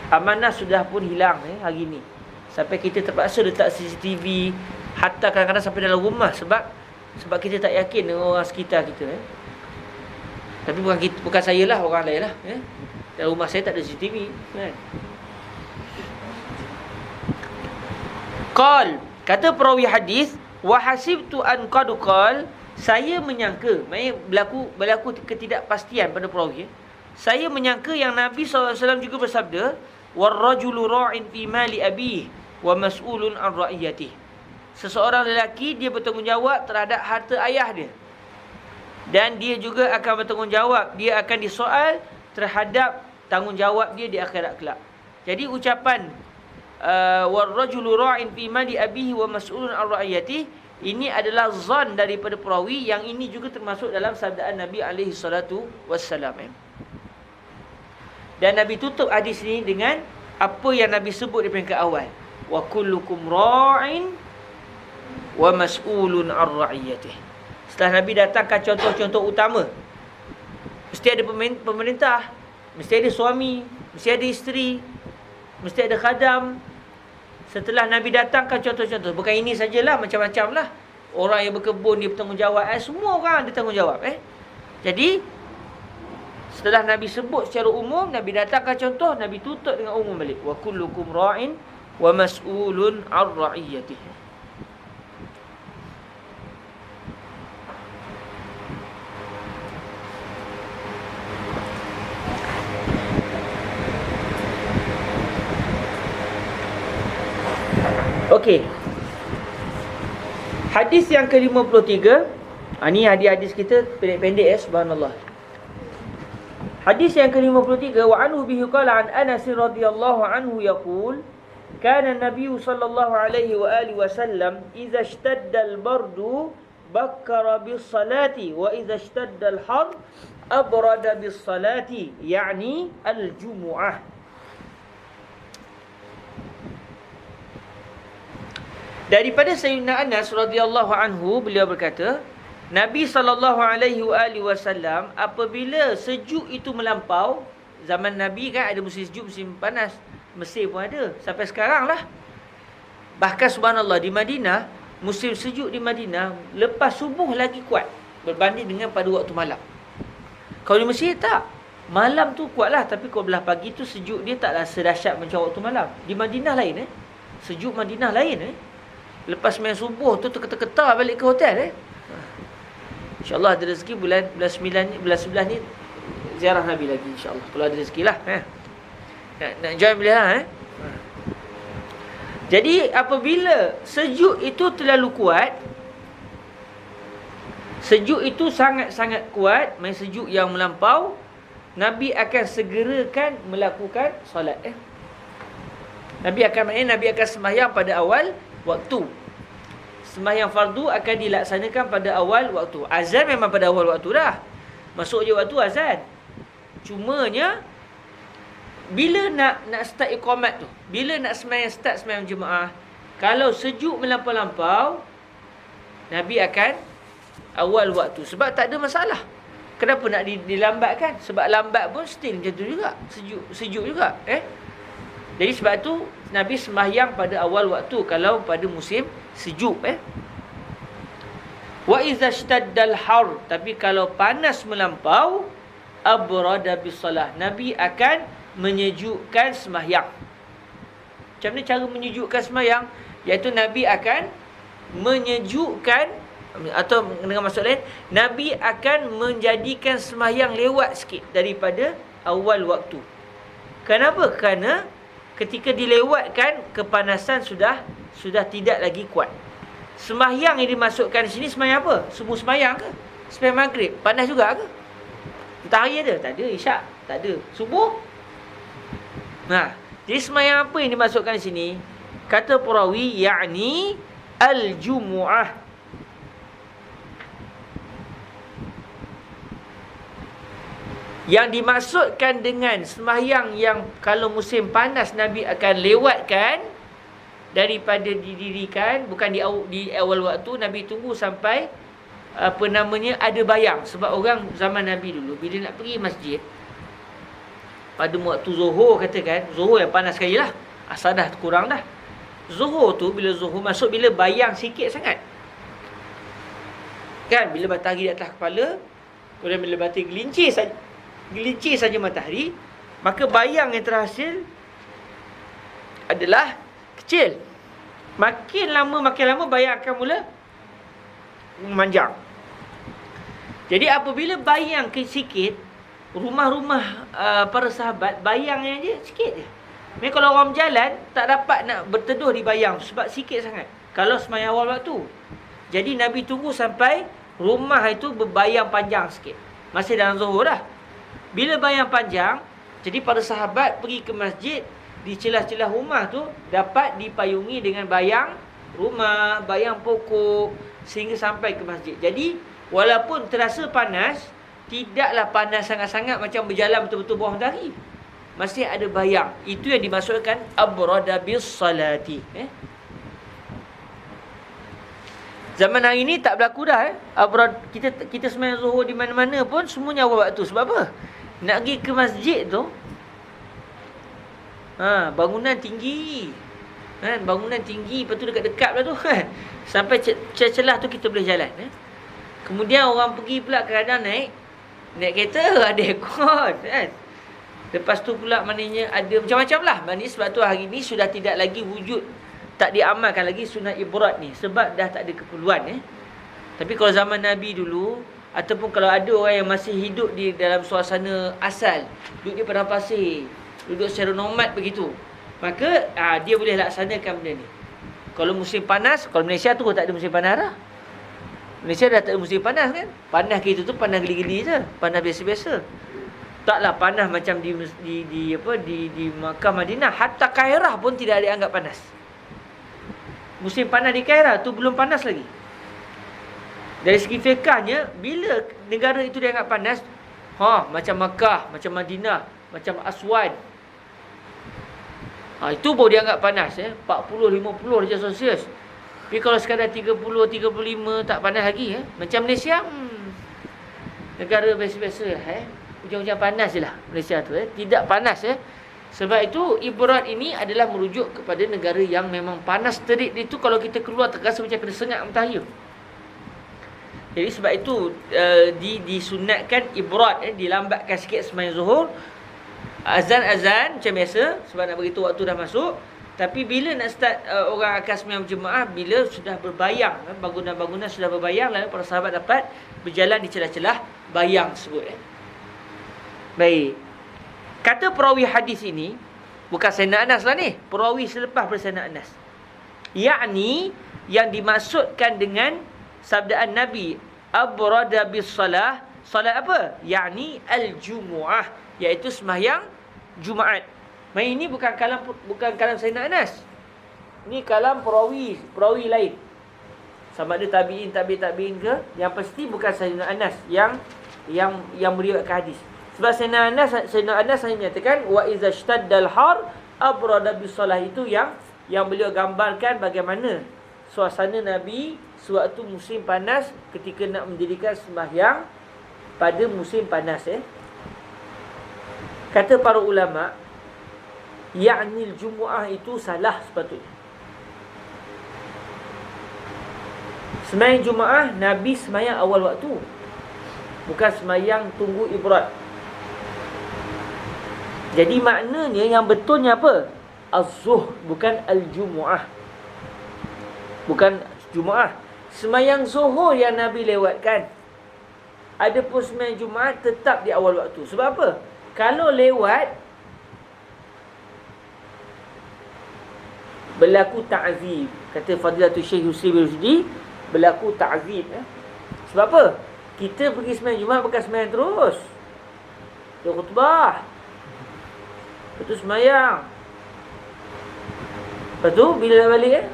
Amanah sudah pun hilang hari ni. Sampai kita terpaksa letak CCTV, hatta kadang-kadang sampai dalam rumah sebab kita tak yakin orang sekitar kita. Tapi bukan saya lah, orang lain lah. Dalam rumah saya tak ada CCTV. Qal, kata perawi hadis, wa hasibtu an qad qal, saya menyangka, berlaku ketidakpastian pada perawi. Saya menyangka yang Nabi SAW juga bersabda, war rajulu ra'in fi mali abihi wa mas'ulun an ra'iyatihi. Seseorang lelaki dia bertanggungjawab terhadap harta ayah dia, dan dia juga akan bertanggungjawab, dia akan disoal terhadap tanggungjawab dia di akhirat kelak. Jadi ucapan war rajulu ra'in fi mali abihi wa mas'ulun an ra'iyatihi, ini adalah zon daripada perawi, yang ini juga termasuk dalam sabdaan Nabi alaihi salatu wassalam. Dan Nabi tutup hadis ni dengan apa yang Nabi sebut di peringkat awal, wa kullukum ra'in wa mas'ulun an ra'iyatihi. Setelah Nabi datangkan contoh-contoh utama, mesti ada pemerintah, mesti ada suami, mesti ada isteri, mesti ada khadam. Setelah Nabi datangkan contoh-contoh, bukan ini sajalah, macam-macam lah. Orang yang berkebun dia bertanggungjawab, semua orang ada tanggungjawab. Jadi setelah Nabi sebut secara umum, Nabi datangkan contoh, Nabi tutup dengan umum balik, wa kullukum ra'in wa mas'ulun an ra'iyatihi. Okey. Hadis yang ke-53. Ni hadis-hadis kita pendek-pendek subhanallah. Hadis yang ke-53, wa anhu bihi qala an Anas radhiyallahu anhu yaqul, kana an-nabiy sallallahu alaihi wa alihi wasallam idza ishtadda al-bardu bakkara bis-salati wa idza ishtadda al-har abrada bis-salati, yani al-jumu'ah. Daripada Sayyidina Anas radhiyallahu anhu, beliau berkata, Nabi SAW apabila sejuk itu melampau, zaman Nabi kan ada musim sejuk, musim panas. Mesir pun ada, sampai sekarang lah. Bahkan subhanallah di Madinah, musim sejuk di Madinah lepas subuh lagi kuat berbanding dengan pada waktu malam. Kalau di Mesir tak, malam tu kuat lah, tapi kalau belah pagi tu sejuk dia taklah sedahsyat macam waktu malam. Di Madinah lain sejuk Madinah lain Lepas main subuh tu terketar-ketar balik ke hotel InsyaAllah ada rezeki bulan 9 ni, bulan 11 ni ziarah Nabi lagi insyaAllah. Kalau ada rezeki lah nak join beliau Jadi apabila sejuk itu terlalu kuat, sejuk itu sangat-sangat kuat, main sejuk yang melampau, Nabi akan segerakan melakukan solat Nabi akan sembahyang pada awal waktu. Sembahyang fardu akan dilaksanakan pada awal waktu. Azan memang pada awal waktu dah. Masuk je waktu azan. Cumanya bila nak start iqamat tu, bila nak start sembahyang jemaah, kalau sejuk melampau-lampau, Nabi akan awal waktu. Sebab tak ada masalah. Kenapa nak dilambatkan? Sebab lambat pun still macam tu juga. Sejuk juga. Jadi sebab tu Nabi sembahyang pada awal waktu kalau pada musim sejuk. Wa iza ishtaddal har, tapi kalau panas melampau, abrada bisalah, Nabi akan menyejukkan sembahyang. Macam mana cara menyejukkan sembahyang? Iaitu Nabi akan menyejukkan, atau dengan maksud lain, Nabi akan menjadikan sembahyang lewat sikit daripada awal waktu. Kenapa? Kerana ketika dilewatkan, kepanasan sudah tidak lagi kuat. Sembahyang yang dimasukkan di sini sembahyang apa? Subuh sembahyang ke? Sembahyang maghrib panas juga ke? Matahari ada? Tak ada. Isyak? Tak ada. Subuh? Jadi sembahyang apa yang dimasukkan di sini? Kata perawi, yakni al-jumu'ah. Yang dimaksudkan dengan sembahyang yang kalau musim panas Nabi akan lewatkan daripada didirikan, bukan di awal waktu, Nabi tunggu sampai ada bayang. Sebab orang zaman Nabi dulu bila nak pergi masjid, pada waktu Zuhur katakan, Zuhur yang panas sekali lah, asar dah kurang dah. Zuhur tu, bila Zuhur masuk, bila bayang sikit sangat kan, bila matahari di atas kepala, kemudian bila matahari gelincir saja matahari, maka bayang yang terhasil adalah kecil. Makin lama bayang akan mula memanjang. Jadi apabila bayang sikit, rumah-rumah para sahabat bayangnya je sikit je. Memang kalau orang berjalan tak dapat nak berteduh di bayang sebab sikit sangat kalau sembahyang awal waktu. Jadi Nabi tunggu sampai rumah itu berbayang panjang sikit. Masih dalam Zuhur dah. Bila bayang panjang, jadi para sahabat pergi ke masjid, di celah-celah rumah tu dapat dipayungi dengan bayang rumah, bayang pokok, sehingga sampai ke masjid. Jadi walaupun terasa panas, tidaklah panas sangat-sangat macam berjalan betul-betul bawah matahari. Masih ada bayang. Itu yang dimaksudkan abrada bis salati. Zaman hari ni tak berlaku dah. Abrad, kita sembahyang Zuhur di mana-mana pun semuanya awal waktu. Sebab apa? Nak pergi ke masjid tu, bangunan tinggi. Bangunan tinggi, lepas tu dekat-dekat pula tu. Sampai celah tu kita boleh jalan. Kemudian orang pergi pula kadang naik kereta, ada aircon kan. Lepas tu pula maknanya ada macam-macam lah. Maknanya sebab tu hari ni sudah tidak lagi wujud, tak diamalkan lagi sunat ibrad ni, sebab dah tak ada keperluan. Tapi kalau zaman Nabi dulu, ataupun kalau ada orang yang masih hidup di dalam suasana asal, duduk di padang pasir, duduk secara nomad begitu, maka dia boleh laksanakan benda ni. Kalau musim panas, kalau Malaysia tu tak ada musim panas dah. Malaysia dah tak ada musim panas kan. Panas kita tu panas geli-geli je, panas biasa-biasa. Taklah panas macam di Makkah Madinah. Hatta Kairah pun tidak dianggap panas. Musim panas di Kairah tu belum panas lagi. Dari segi fiqahnya, bila negara itu dianggap panas, macam Makkah, macam Madinah, macam Aswan, itu baru dianggap panas 40-50 darjah Celsius. Tapi kalau sekadar 30-35 tak panas lagi. Macam Malaysia, negara biasa-biasa Hujan-hujan panas je lah Malaysia tu. Tidak panas. Sebab itu ibarat ini adalah merujuk kepada negara yang memang panas terik. Itu kalau kita keluar terasa macam kena sengat matahari. Jadi sebab itu disunatkan ibrat, dilambatkan sikit sembahyang Zuhur. Azan macam biasa sebab nak beritahu waktu dah masuk. Tapi bila nak start orang akan sembahyang berjemaah, bila sudah berbayang, bangunan-bangunan sudah berbayang, lalu para sahabat dapat berjalan di celah-celah bayang tersebut. Baik. Kata perawi hadis ini, bukan Sayyidina Anas lah ni, perawi selepas pada Sayyidina Anas. Yakni yang dimaksudkan dengan sabdaan Nabi abrada bis salah, salat apa? Yakni al-jumu'ah, iaitu sembahyang Jumaat. Ini bukan kalam Sayyidina Anas. Ini kalam perawi lain. Sama ada tabi'in ke, yang pasti bukan Sayyidina Anas yang meriwayatkan hadis. Sebab Sayyidina Anas hanya menyatakan wa iza shtaddal har abrada bis salah, itu yang beliau gambarkan bagaimana suasana Nabi sewaktu musim panas ketika nak mendirikan sembahyang pada musim panas. Kata para ulama, ya'nil jumu'ah itu salah sepatutnya. Sembahyang Jumaah Nabi sembahyang awal waktu, bukan sembahyang tunggu ibrat. Jadi maknanya yang betulnya apa? Az-zuhr, bukan al-jumu'ah. Bukan Jumaah. Sembahyang zuhur yang Nabi lewatkan. Adapun sembahyang Jumaat tetap di awal waktu. Sebab apa? Kalau lewat, berlaku ta'zib. Kata Fadilatul Syekh Yusri bin Rusdi, berlaku ta'zib. Sebab apa? Kita pergi sembahyang Jumaat bukan sembahyang terus. Dia khutbah. Lepas tu sembahyang. Lepas tu bila dah balik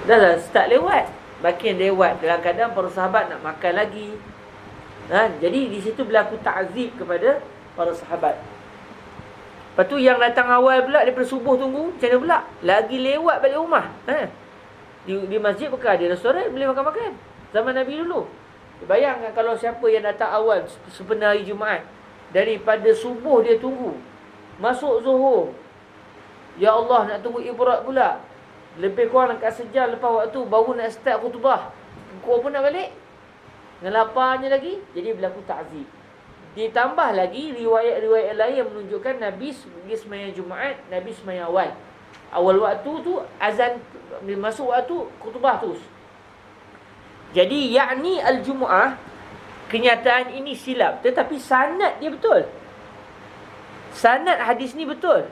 dah lah start lewat. Makin lewat, kadang-kadang para sahabat nak makan lagi. Jadi di situ berlaku ta'zib kepada para sahabat. Lepas tu yang datang awal pula daripada subuh tunggu, macam mana pula? Lagi lewat balik rumah. Di masjid bukan ada restoran, boleh makan-makan. Zaman Nabi dulu. Bayangkan kalau siapa yang datang awal sepenuh hari Jumaat, Daripada subuh dia tunggu. Masuk Zuhur, ya Allah, nak tunggu ibrat pula. Lebih kurang dekat sejam lepas waktu baru nak start khutbah. Kau pun nak balik. Dengan laparnya lagi, jadi berlaku ta'zib. Ditambah lagi riwayat-riwayat lain yang menunjukkan Nabi pergi sembahyang Jumaat, Nabi sembahyang awal. Awal waktu tu azan, masuk waktu khutbah terus. Jadi yakni al-Jumu'ah, kenyataan ini silap, tetapi sanad dia betul. Sanad hadis ni betul.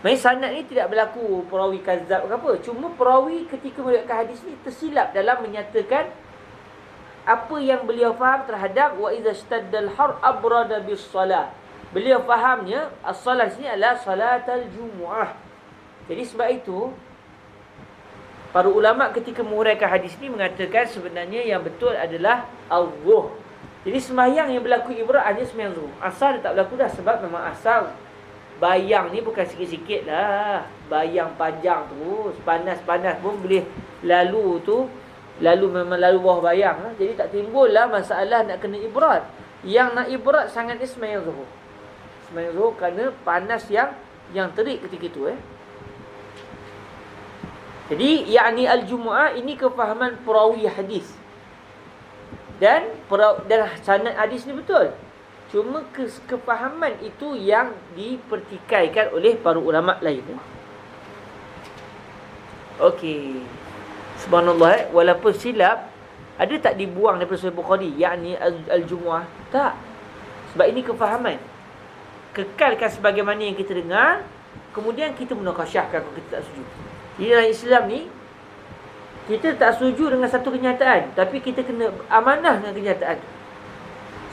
Maksudnya sanad ni tidak berlaku perawi kazab ke apa. Cuma perawi ketika meriwayatkan hadis ni tersilap dalam menyatakan apa yang beliau faham terhadap wa idza shtaddal har abrada bis salah. Beliau fahamnya as-salah sini adalah salatul jumuah. Jadi sebab itu para ulama ketika menguraikan hadis ni mengatakan sebenarnya yang betul adalah al-zuhr. Jadi sembahyang yang berlaku ibrat hanya sembahyang zuhur. Asar dia tak berlaku dah sebab memang asar bayang ni bukan sikit-sikit lah. Bayang panjang terus, panas-panas pun boleh lalu tu. Lalu memang lalu bawah bayang lah. Jadi tak timbul lah masalah nak kena ibrat. Yang nak ibrat sangat ni sembahyang zuhur. Sembahyang zuhur kerana panas yang terik ketika itu Jadi yakni al-Jumu'ah ini kefahaman perawi hadis. Dan sanad hadis ni betul. Cuma kefahaman itu yang dipertikaikan oleh para ulama lain. Okey. Subhanallah, walaupun silap, ada tak dibuang daripada Sahih Bukhari yakni al-Jumu'ah? Tak. Sebab ini kefahaman. Kekalkan sebagaimana yang kita dengar, kemudian kita munakasyahkan kalau kita tak setuju. Di dalam Islam ni kita tak setuju dengan satu kenyataan, tapi kita kena amanah dengan kenyataan.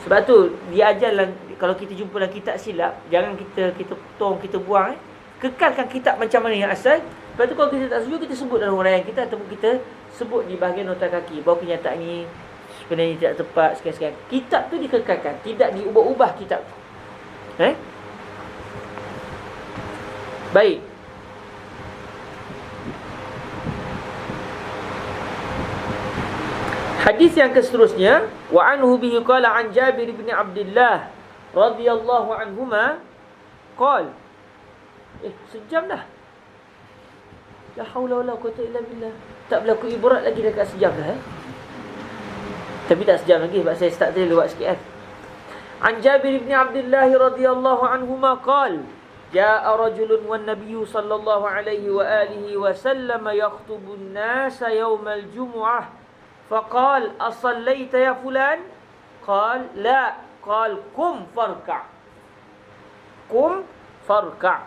Sebab tu diajarlah kalau kita jumpa dalam kitab silap, jangan kita potong, kita buang. Kekalkan kitab macam mana yang asal. Lepas tu kalau kita tak setuju, kita sebut dalam huraian kita ataupun kita sebut di bahagian nota kaki bahawa kenyataan ni sebenarnya tidak tepat sekian-sekian. Kitab tu dikekalkan, tidak diubah-ubah kitab tu. Baik. Hadis yang seterusnya, wa anhu bihi qala an Jabir bin Abdullah radhiyallahu anhuma qala, sejam dah. La haula wala quwwata illa billah. Tak berlaku ibrat lagi dekat sejam dah Tapi tak sejam lagi sebab saya start tadi lewat sikit An Jabir bin Abdullah radhiyallahu anhuma qala, jaa rajulun wan nabiyyu sallallahu alaihi wa alihi wa sallam yakhutubu an-nasa yawmal jumu'ah. فقال أصليت يا فلان؟ قال لا. قال قم فاركع. قم فاركع.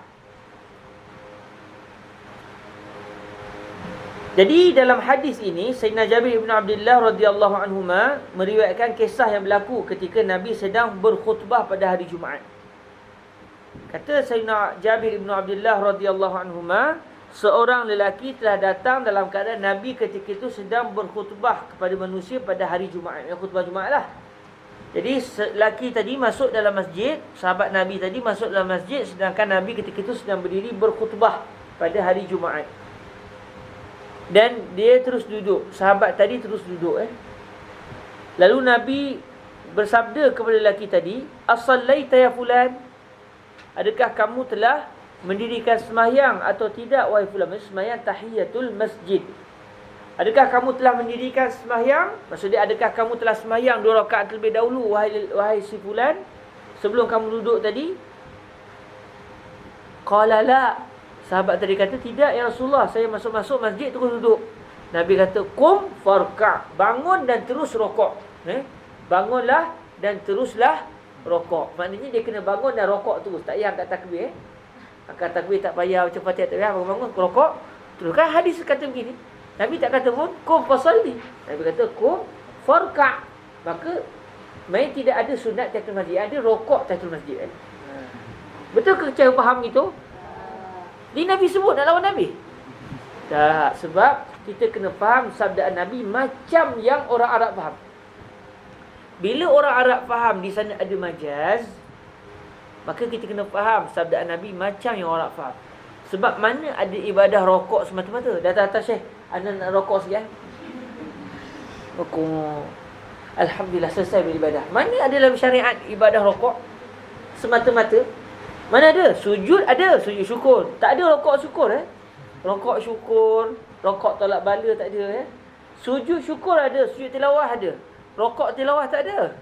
Jadi dalam hadis ini Sayyidina Jabir bin Abdullah radhiyallahu anhuma meriwayatkan kisah yang berlaku ketika Nabi sedang berkhutbah pada hari Jumaat. Kata Sayyidina Jabir bin Abdullah radhiyallahu anhuma, seorang lelaki telah datang dalam keadaan Nabi ketika itu sedang berkhutbah kepada manusia pada hari Jumaat. Khutbah Jumaat lah. Jadi lelaki tadi masuk dalam masjid, sahabat Nabi tadi masuk dalam masjid, sedangkan Nabi ketika itu sedang berdiri berkhutbah pada hari Jumaat. Dan dia terus duduk. Sahabat tadi terus duduk. Lalu Nabi bersabda kepada lelaki tadi, "As-sallaita ya fulan?" Adakah kamu telah mendirikan sembahyang atau tidak wahai fulan? Sembahyang tahiyatul masjid. Adakah kamu telah mendirikan sembahyang? Maksudnya adakah kamu telah sembahyang 2 rakaat terlebih dahulu wahai si fulan sebelum kamu duduk tadi? Qala la. Sahabat tadi kata, tidak ya Rasulullah, saya masuk masjid terus duduk. Nabi kata, qum farka', bangun dan terus rokok. Bangunlah dan teruslah rokok. Maknanya dia kena bangun dan rokok terus, tak payah angkat takbir. Angkat takbir tak payah, macam Fatihah tak payah, bangun rokok terus. Kan hadis kata begini. Nabi tak kata pun qum fasalli. Nabi kata qum farka'. Maka tidak ada sunat tahiyatul masjid, ada rokok tahiyatul masjid. Betul ke cara faham itu? Ni Nabi sebut nak lawan Nabi? Tak, sebab kita kena faham sabdaan Nabi macam yang orang Arab faham. Bila orang Arab faham di sana ada majaz, maka kita kena faham sabdaan Nabi macam yang orang Arab faham. Sebab mana ada ibadah rokok semata-mata? Datang Syekh, anda nak rokok sekian? Rokok. Alhamdulillah selesai beribadah. Mana ada dalam syariat ibadah rokok? semata-mata. Mana ada? Sujud ada, sujud syukur. Tak ada rokok syukur Rokok syukur, rokok tolak bala tak ada Sujud syukur ada, sujud tilawah ada. Rokok tilawah tak ada.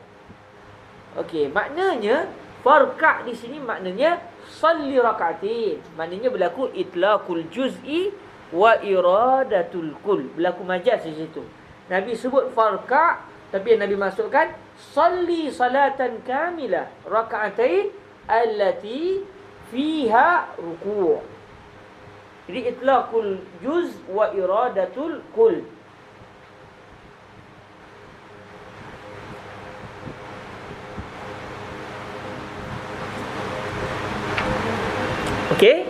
Okey, maknanya farka' di sini maknanya salli raka'atin. Maknanya berlaku itlaqul juz'i wa iradatul kull. Berlaku majaz di situ. Nabi sebut farka', tapi yang Nabi masukkan salli salatan kamilah raka'atain allati fiha ruku'. Jadi itlaqul juz wa iradatul kull. Okey?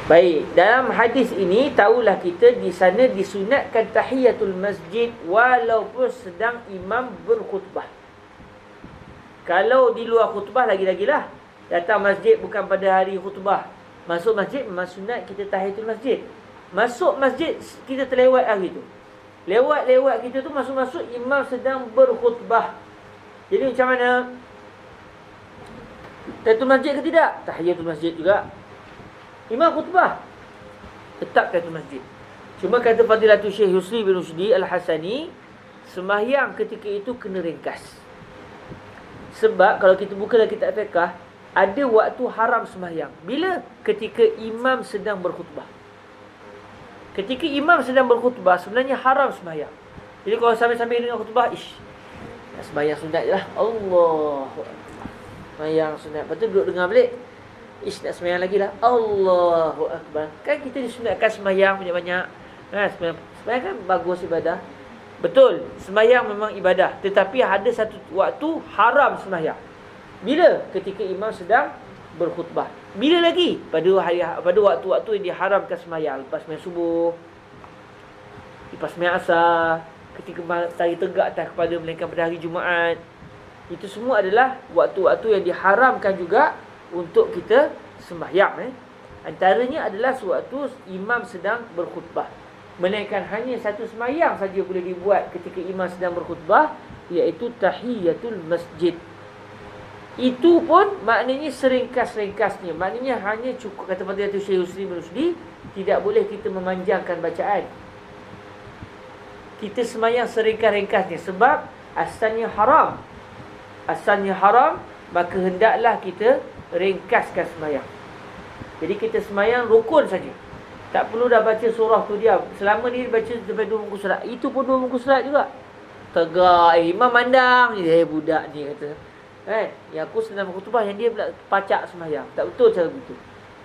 Baik, dalam hadis ini tahulah kita di sana disunatkan tahiyatul masjid walaupun sedang imam berkhutbah. Kalau di luar khutbah lagi-lagilah. Datang masjid bukan pada hari khutbah. Masuk masjid memang sunat kita tahiyatul masjid. Masuk masjid kita terlewat hari tu. Lewat-lewat kita tu masuk-masuk imam sedang berkhutbah. Jadi macam mana? Tahiyatul masjid ke tidak? Tahiyatul masjid juga. Imam khutbah, tetap tahiyatul masjid. Cuma kata Fadilatul Syekh Yusri bin Rushdi Al-Hasani, sembahyang ketika itu kena ringkas. Sebab kalau kita buka dalam kitab fiqh, ada waktu haram sembahyang. Bila? Ketika imam sedang berkhutbah. Ketika imam sedang berkhutbah, sebenarnya haram sembahyang. Jadi kalau sambil-sambil dengan khutbah, nak sembahyang sunat je lah. Allah. Sembahyang sunat. Lepas tu duduk dengar balik. Nak sembahyang lagi lah. Allahu Akbar. Kan kita disunatkan sembahyang banyak-banyak. Sembahyang kan bagus ibadah. Betul. Sembahyang memang ibadah. Tetapi ada satu waktu haram sembahyang. Bila? Ketika imam sedang berkhutbah. Bila lagi? Pada waktu-waktu yang diharamkan sembahyang. Lepas sembahyang subuh. Lepas sembahyang asar. Ketika matahari tegak atas kepala melainkan pada hari Jumaat. Itu semua adalah waktu-waktu yang diharamkan juga untuk kita sembahyang. Antaranya adalah sewaktu imam sedang berkhutbah. Melainkan hanya satu sembahyang saja boleh dibuat ketika imam sedang berkhutbah, iaitu tahiyatul masjid. Itu pun maknanya seringkas-ringkasnya. Maknanya hanya cukup, kata Fadilatul Syekh Yusri bin Rushdi, tidak boleh kita memanjangkan bacaan. Kita sembahyang seringkas-ringkasnya sebab asalnya haram. Asalnya haram, maka hendaklah kita ringkaskan sembahyang. Jadi kita sembahyang rukun saja. Tak perlu dah baca surah tu dia. Selama ni baca sampai 2 muka surat. Itu pun 2 muka surat juga. Tegak, imam mandang je. Budak ni kata. Yang aku sedang berkhutbah, yang dia pula pacak sembahyang. Tak betul cara begitu.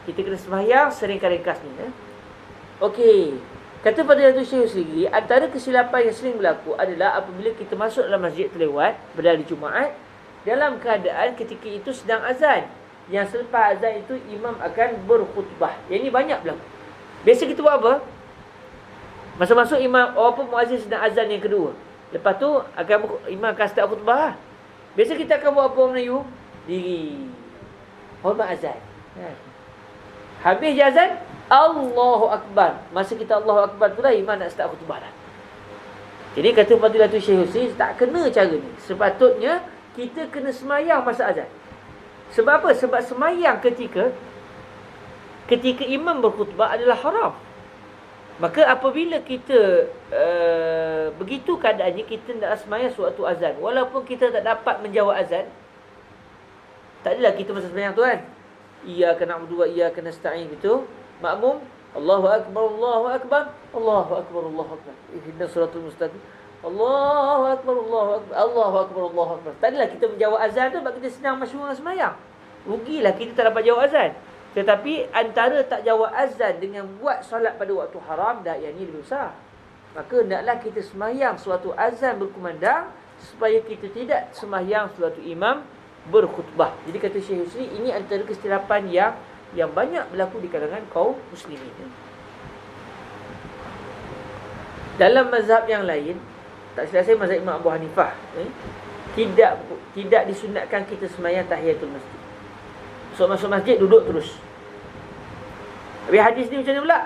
Kita kena sembahyang seringkas-ringkasnya. Okey. Kata Fadilatul Syekh Yusri, antara kesilapan yang sering berlaku adalah apabila kita masuk dalam masjid terlewat pada hari Jumaat, dalam keadaan ketika itu sedang azan. Yang selepas azan itu imam akan berkhutbah. Yang ini banyak berlaku. Biasa kita buat apa? Masa-masuk imam, muazzin sedang azan yang kedua. Lepas tu imam akan start khutbah. Biasa kita akan buat apa orang Melayu? Diri. Hormat azan. Habis je azan, Allahu Akbar. Masa kita Allahu Akbar tu lah imam nak start khutbah dah. Jadi kata Fadilatul Syekh Husni, tak kena cara ni. Sepatutnya kita kena semayang masa azan. Sebab apa? Sebab semayang ketika imam berkhutbah adalah haram. Maka apabila kita begitu keadaannya, kita nak semayang sewaktu azan, walaupun kita tak dapat menjawab azan, tak adalah kita masa semayang tu kan, iyyaka na'budu wa iyyaka nasta'in gitu, makmum Allahu Akbar, Allahu Akbar, Allahu Akbar, Allahu Akbar, ihdinas siratal mustaqim, Allahu Akbar, Allahu Akbar, Allahu Akbar, Allahu Akbar. Tak adalah kita menjawab azan tu sebab kita senang masyhur semayang. Rugilah kita tak dapat jawab azan. Tetapi antara tak jawab azan dengan buat solat pada waktu haram, dah yang ini lebih besar. Maka hendaklah kita semayang suatu azan berkumandang supaya kita tidak semayang suatu imam berkhutbah. Jadi kata Syekh Husri, ini antara kesilapan yang banyak berlaku di kalangan kaum muslimin. Dalam mazhab yang lain, tak silap saya mazhab Imam Abu Hanifah, tidak disunatkan kita semayang tahiyatul masjid. So masuk masjid duduk terus. Habis hadis ni macam mana pula?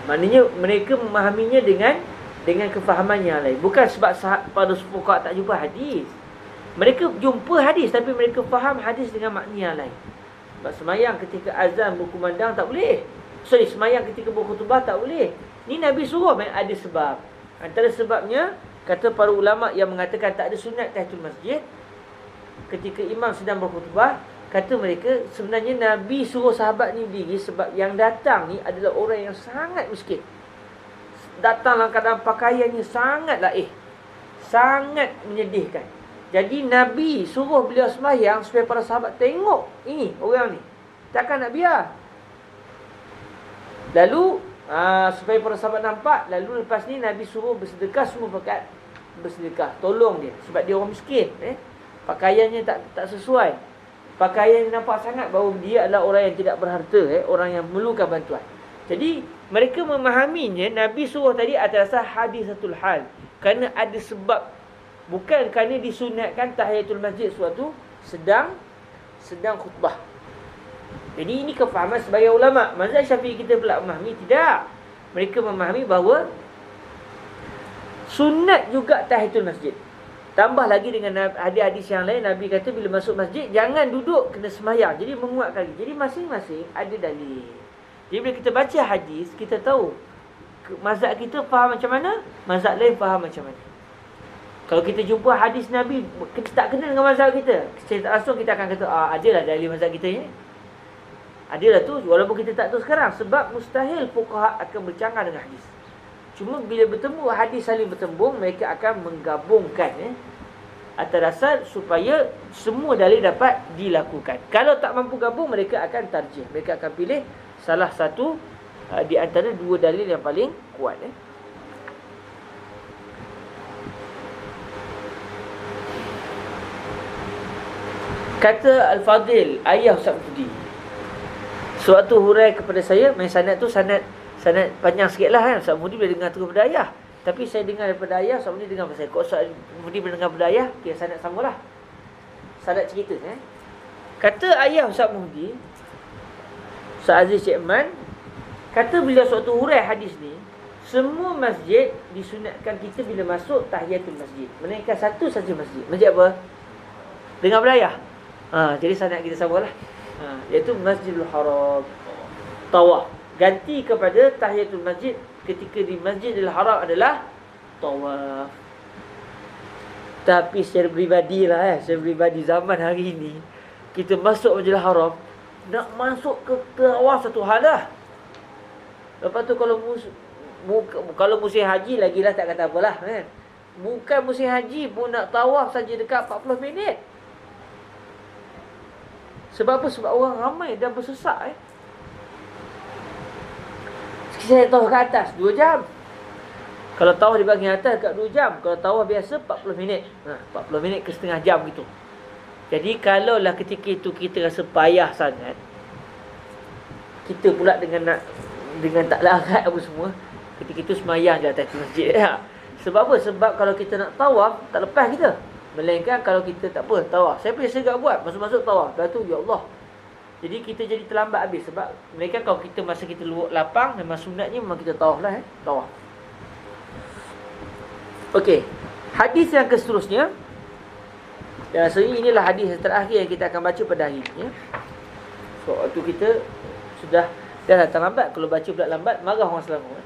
Maknanya mereka memahaminya dengan kefahaman yang lain. Bukan sebab para fuqaha tak jumpa hadis. Mereka jumpa hadis tapi mereka faham hadis dengan makna yang lain. Sebab semayang ketika azan berkumandang tak boleh. Semayang ketika berkhutbah tak boleh. Ni Nabi suruh, ada sebab. Antara sebabnya, kata para ulama yang mengatakan tak ada sunat tahiyatul masjid, ketika imam sedang berkhutbah, kata mereka sebenarnya Nabi suruh sahabat ni berdiri sebab yang datang ni adalah orang yang sangat miskin. Datang dalam keadaan pakaiannya sangat laih, sangat menyedihkan. Jadi Nabi suruh beliau sembahyang supaya para sahabat tengok ini orang ni. Takkan nak biar. Lalu supaya para sahabat nampak. Lalu lepas ni Nabi suruh bersedekah, semua pakat bersedekah, tolong dia sebab dia orang miskin. Pakaiannya tak sesuai. Pakaian nampak sangat bahawa dia adalah orang yang tidak berharta, orang yang memerlukan bantuan. Jadi mereka memahaminya Nabi suruh tadi atas dasar hadisatul hal, kerana ada sebab. Bukan kerana disunatkan tahiyatul masjid suatu sedang khutbah. Jadi ini kefahaman sebagai ulama. Mazhab Syafi'i kita pula memahami tidak. Mereka memahami bahawa sunat juga tahiyatul masjid. Tambah lagi dengan hadis-hadis yang lain, Nabi kata bila masuk masjid jangan duduk, kena sembahyang. Jadi menguatkan. Jadi masing-masing ada dalil. Jadi bila kita baca hadis, kita tahu mazhab kita faham macam mana, mazhab lain faham macam mana. Kalau kita jumpa hadis Nabi, kita tak kena dengan mazhab kita, secara tak langsung kita akan kata, adalah dalil mazhab kita ni. Adalah tu, walaupun kita tak tahu sekarang. Sebab mustahil fuqaha akan bercanggah dengan hadis. Cuma bila bertemu hadis saling bertembung, mereka akan menggabungkan atas dasar supaya semua dalil dapat dilakukan. Kalau tak mampu gabung, mereka akan tarjih. Mereka akan pilih salah satu di antara dua dalil yang paling kuat. Kata Al-Fadil, ayah Ustaz Budi, suatu hurai kepada saya, main sanad tu sanad panjang sikit lah kan. Ustaz Budi boleh dengar terus daripada ayah, tapi saya dengar daripada ayah, Ustaz Budi dengar daripada saya. Kalau Ustaz Budi boleh dengar daripada ayah, okay, sanad sama lah, sanad cerita. Kata ayah Ustaz Budi, Ustaz Aziz Cik Man, kata bila suatu hurai hadis ni, semua masjid disunatkan kita bila masuk tahiyatul masjid, melainkan satu saja masjid. Masjid apa? Dengar daripada ayah. Jadi sanad kita samalah. Iaitu Masjidil Haram. Tawaf. Ganti kepada tahiyatul masjid ketika di Masjidil Haram adalah tawaf. Tapi secara peribadi lah secara peribadi zaman hari ini, kita masuk Masjidil Haram, nak masuk ke tawaf satu hal lah. Lepas tu kalau musim haji lagilah tak kata apalah kan. Bukan musim haji pun nak tawaf saja dekat 40 minit. Sebab apa? Sebab orang ramai dan bersesak. Saya tawaf ke atas 2 jam. Kalau tawaf di bahagian atas dekat 2 jam. Kalau tawaf biasa 40 minit. 40 minit ke setengah jam gitu. Jadi kalaulah ketika itu kita rasa payah sangat, kita pula dengan tak larat apa semua, ketika itu semayang je atas masjid. Sebab apa? Sebab kalau kita nak tawaf, tak lepas kita. Melainkan kalau kita tak apa, tawaf. Saya pun segak buat, masuk-masuk tawaf. Lepas tu, ya Allah. Jadi kita jadi terlambat habis. Sebab mereka kalau kita masa kita lapang, memang sunatnya memang kita tawaf lah. Tawaf. Okey. Hadis yang seterusnya. Dan rasanya inilah hadis yang terakhir yang kita akan baca pada hari ini. So, waktu kita sudah dah terlambat. Kalau baca pula lambat, marah orang Selangor.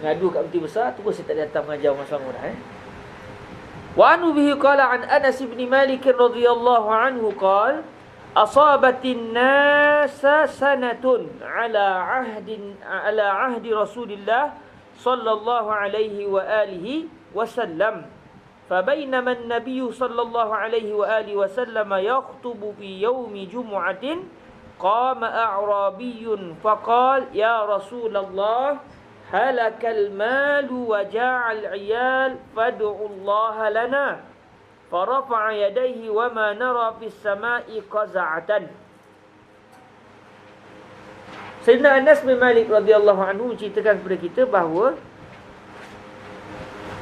Ngadu kat Mufti Besar, terus saya tak datang mengajar orang Selangor dah. Wa anhu bihi qala an Anas bin Malik radhiyallahu anhu qala asabatin nasa sanatun ala ahdi Rasulillah sallallahu alaihi wa alihi wasallam fabainama an-nabiy sallallahu alaihi wa alihi wasallam yakhutubu fi yaumi jumu'atin qama a'rabiyyun faqala ya Rasulullah halakal malu wa ja'al 'iyal fad'u Allah lana farafa'a yadayhi wa ma nara fis sama'i qaza'atan. Sayyidina Anas bin Malik radhiyallahu anhu ceritakan kepada kita bahawa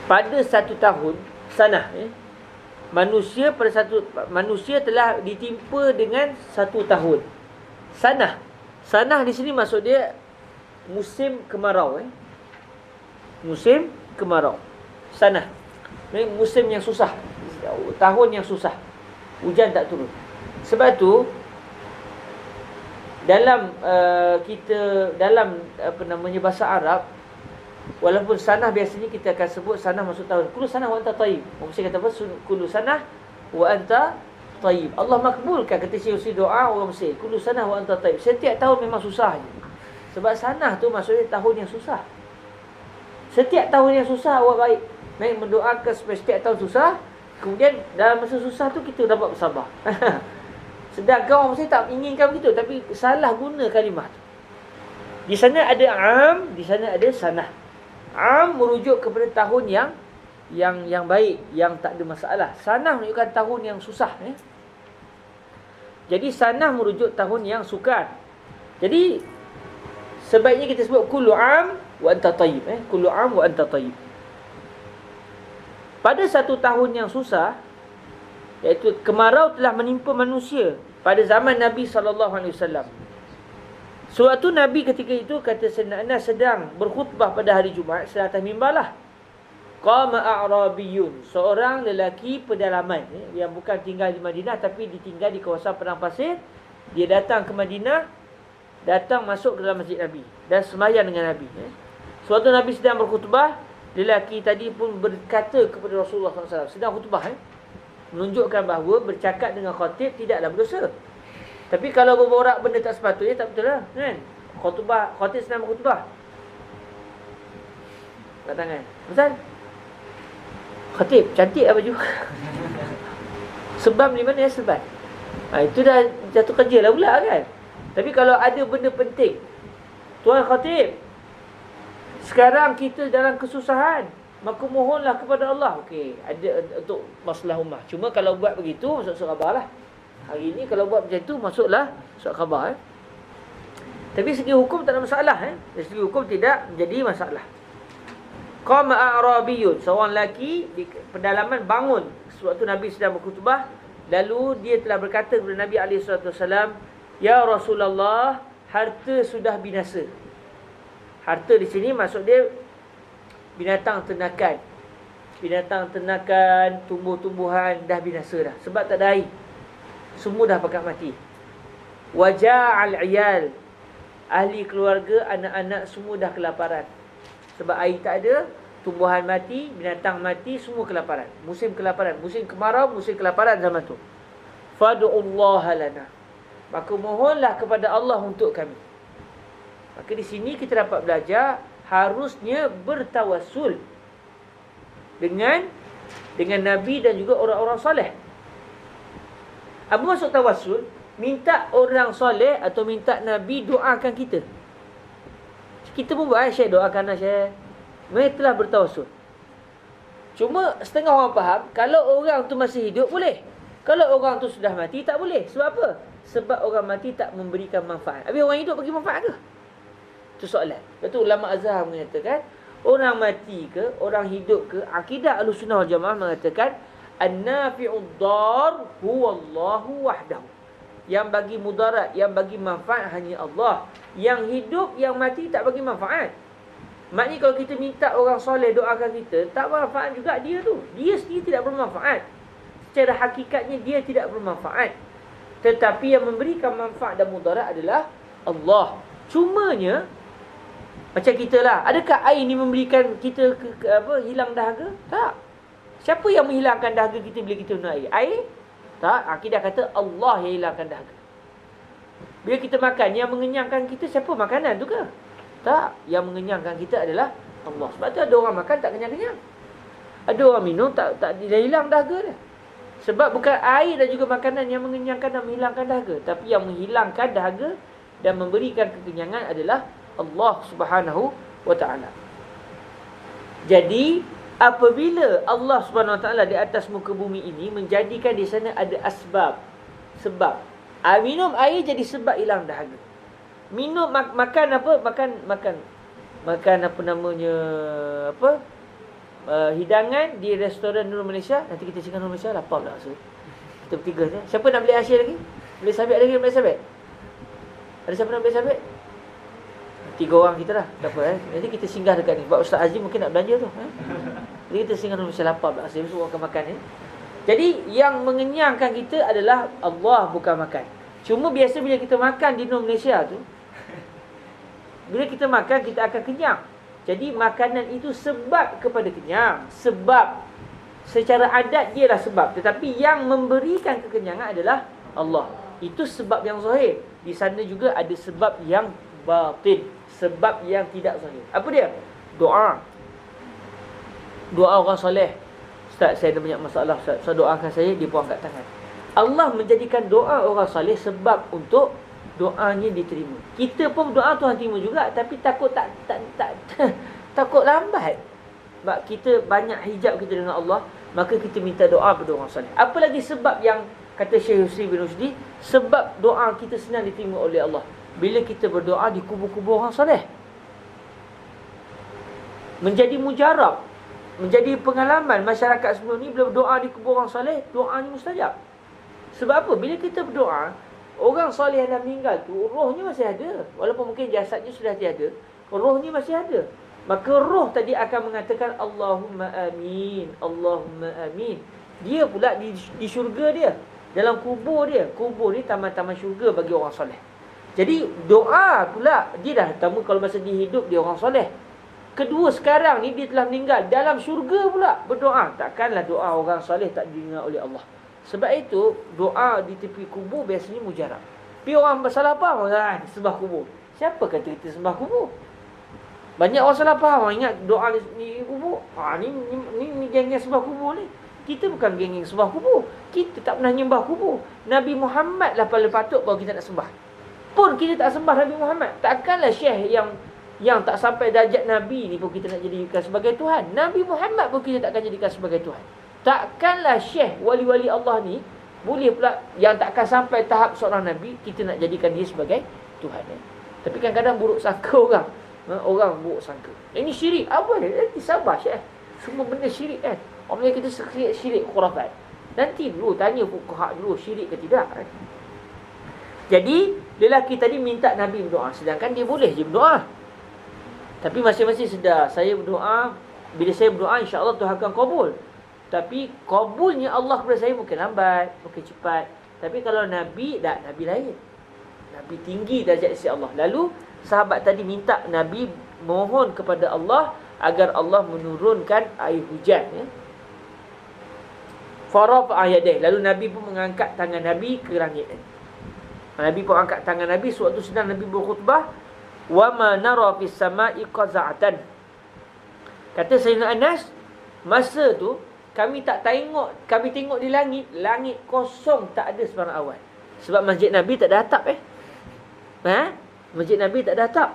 pada satu tahun sanah manusia telah ditimpa dengan satu tahun. Sanah di sini maksud dia musim kemarau. Musim kemarau. Sanah. Ini musim yang susah. tahun yang susah. Hujan tak turun. Sebab tu dalam bahasa Arab, walaupun sanah biasanya kita akan sebut sanah masuk tahun. Kullu sanah wa anta tayyib. Mesti kata apa? Kullu sanah wa anta tayyib. Allah makbulkan kata Syekh doa orang Mesir. Kullu sanah wa anta tayyib. Setiap tahun memang susah je. Sebab sanah tu maksudnya tahun yang susah. Setiap tahun yang susah awak baik. Baik mendoakan supaya setiap tahun susah. Kemudian dalam masa susah tu kita dapat bersabar. Sedangkan orang Mesir tak inginkan begitu, tapi salah guna kalimah tu. Di sana ada am, di sana ada sanah. Am merujuk kepada tahun yang baik, yang tak ada masalah. Sanah menunjukkan tahun yang susah, Jadi sanah merujuk tahun yang sukar. Jadi sebaiknya kita sebut kullu am wa anta tayyib, kullu am wa anta tayyib. Pada satu tahun yang susah, iaitu kemarau telah menimpa manusia pada zaman Nabi SAW. Suatu Nabi ketika itu, kata Sayyidina Anas, sedang berkhutbah pada hari Jumaat, sedang atas mimbarlah. Qama a'rabiyun, seorang lelaki pedalaman, yang bukan tinggal di Madinah tapi ditinggal di kawasan padang pasir. Dia datang ke Madinah, datang masuk ke dalam masjid Nabi dan sembahyang dengan Nabi. Suatu Nabi sedang berkhutbah, lelaki tadi pun berkata kepada Rasulullah SAW, sedang khutbah, menunjukkan bahawa bercakap dengan khatib tidaklah berdosa. Tapi kalau berborak benda tak sepatutnya, tak betul lah, kan? Khatib sedang berkhutbah, kat tangan, betul? Khatib, cantik lah baju. Sebab di mana ya sebab? Itu dah jatuh kerja lah pula, kan? Tapi kalau ada benda penting, Tuan Khatib, sekarang kita dalam kesusahan, maka mohonlah kepada Allah. Okey, ada untuk masalah ummah. Cuma kalau buat begitu, masuk surat khabar lah. Hari ni kalau buat macam tu, masuklah surat khabar. Tapi segi hukum tak ada masalah. Dari segi hukum tidak menjadi masalah. Qama a'rabiyun, seorang lelaki di pedalaman bangun sewaktu Nabi sedang berkhutbah. Lalu dia telah berkata kepada Nabi SAW, Ya Rasulullah, harta sudah binasa. Harta di sini maksud dia binatang ternakan. Binatang ternakan, tumbuh-tumbuhan dah binasa dah. Sebab tak ada air. Semua dah pakat mati. Waja'al iyal, ahli keluarga, anak-anak semua dah kelaparan. Sebab air tak ada, tumbuhan mati, binatang mati, semua kelaparan. Musim kelaparan, musim kemarau, musim kelaparan zaman tu. Fadu'ullaha lana, maka mohonlah kepada Allah untuk kami. Maka di sini kita dapat belajar harusnya bertawassul dengan Nabi dan juga orang-orang soleh. Apa maksud tawassul? Minta orang soleh atau minta Nabi doakan kita. Kita pun buat, Syekh doakan Syekh. Mereka telah bertawassul. Cuma setengah orang faham, kalau orang tu masih hidup boleh. Kalau orang tu sudah mati tak boleh. Sebab apa? Sebab orang mati tak memberikan manfaat. Habis orang hidup bagi manfaat ke? Itu soalan. Lepas tu ulama Azhar mengatakan, orang mati ke, orang hidup ke, akidah Ahlussunnah wal Jamaah mengatakan an-nafi'ud dar huwallahu wahdahu. Yang bagi mudarat, yang bagi manfaat hanya Allah. Yang hidup, yang mati tak bagi manfaat. Maknanya kalau kita minta orang soleh doakan kita, tak bermanfaat juga dia tu. Dia sendiri tidak bermanfaat. Secara hakikatnya dia tidak bermanfaat. Tetapi yang memberikan manfaat dan mudarat adalah Allah. Cumanya macam kita lah, adakah air ni memberikan kita hilang dahaga? Tak. Siapa yang menghilangkan dahaga kita bila kita minum air? Air? Tak. Akidah kata Allah yang hilangkan dahaga. Bila kita makan, yang mengenyangkan kita siapa? Makanan tu ke? Tak. Yang mengenyangkan kita adalah Allah. Sebab tu ada orang makan tak kenyang-kenyang. Ada orang minum tak dia hilang dahaga dia. Sebab bukan air dan juga makanan yang mengenyangkan dan menghilangkan dahaga, tapi yang menghilangkan dahaga dan memberikan kekenyangan adalah Allah Subhanahu wa taala. Jadi apabila Allah Subhanahu wa taala di atas muka bumi ini menjadikan di sana ada asbab, sebab minum air jadi sebab hilang dahaga. Minum makan apa? Makan apa namanya? Hidangan di restoran Nur Malaysia. Nanti kita cakap Nur Malaysia lapar pula rasa. Kita bertiga ni. Siapa nak beli Asia lagi? Beli sabit lagi, beli sabit. Ada siapa nak beli sabit? 3 orang kita lah. Tak apa Nanti kita singgah dekat ni. Sebab Ustaz Azim mungkin nak belanja tu. Jadi kita singgah Nur Malaysia lapar pula rasa. Besok akan makan ni. Jadi yang mengenyangkan kita adalah Allah, bukan makan. Cuma biasa bila kita makan di Malaysia tu, bila kita makan kita akan kenyang. Jadi makanan itu sebab kepada kenyang. Sebab secara adat dia lah sebab. Tetapi yang memberikan kekenyangan adalah Allah. Itu sebab yang zahir. Di sana juga ada sebab yang batin, sebab yang tidak zahir. Apa dia? Doa. Doa orang soleh. Ustaz, saya ada banyak masalah, Ustaz. So doakan saya, dia pun angkat tangan. Allah menjadikan doa orang soleh sebab untuk doanya diterima. Kita pun doa Tuhan terima juga, tapi takut takut lambat. Sebab kita banyak hijab kita dengan Allah, maka kita minta doa pada orang soleh. Apa lagi sebab yang kata Syekh Yusri bin Rusdi, sebab doa kita senang diterima oleh Allah bila kita berdoa di kubur-kubur orang soleh. Menjadi mujarab, menjadi pengalaman masyarakat sebelum ni, bila berdoa di kubur orang soleh, doanya mustajab. Sebab apa? Bila kita berdoa, orang soleh yang dah meninggal tu, rohnya masih ada. Walaupun mungkin jasadnya sudah tiada, rohnya masih ada. Maka roh tadi akan mengatakan Allahumma amin, Allahumma amin. Dia pula di syurga dia, dalam kubur dia. Kubur ni taman-taman syurga bagi orang soleh. Jadi doa pula, dia dah pertama kalau masa dia hidup dia orang soleh. Kedua, sekarang ni dia telah meninggal, dalam syurga pula berdoa. Takkanlah doa orang soleh tak didengar oleh Allah. Sebab itu doa di tepi kubur biasanya mujarab. Tapi orang salah faham, sembah kubur. Siapa kata kita sembah kubur? Banyak orang salah faham, orang ingat doa ni kubur. Ni geng-geng sembah kubur ni. Kita bukan geng-geng sembah kubur. Kita tak pernah nyembah kubur. Nabi Muhammad lah paling patut baru kita nak sembah. Pun kita tak sembah Nabi Muhammad. Takkanlah syekh yang tak sampai darjat Nabi ni pun kita nak jadikan sebagai Tuhan. Nabi Muhammad pun kita takkan jadikan sebagai Tuhan. Takkanlah syekh wali-wali Allah ni boleh pula yang takkan sampai tahap seorang Nabi, kita nak jadikan dia sebagai Tuhan. Tapi kadang-kadang buruk sangka orang. Orang buruk sangka. Ini syirik. Apa ni? Sabar syekh. Semua benda syirik kan. Orang kita syirik khurafat. Nanti dulu tanya fuqaha dulu syirik ke tidak. Jadi lelaki tadi minta Nabi berdoa, sedangkan dia boleh je berdoa. Tapi masing-masing sedar, saya berdoa, bila saya berdoa insya-Allah Tuhan akan kabul. Tapi kabulnya Allah kepada saya mungkin lambat, mungkin cepat. Tapi kalau Nabi, Nabi lain. Nabi tinggi darjat sisi Allah. Lalu sahabat tadi minta Nabi mohon kepada Allah agar Allah menurunkan air hujan, ya. Farafa yadayhi. Lalu Nabi pun mengangkat tangan Nabi ke langit. Nabi pun angkat tangan Nabi sewaktu sedang Nabi berkhutbah. Wa ma nara fis sama'i qaza'atan. Kata Sayyidina Anas, masa tu kami tengok di langit kosong, tak ada sebarang awan. Sebab masjid Nabi tak ada atap Masjid Nabi tak ada atap.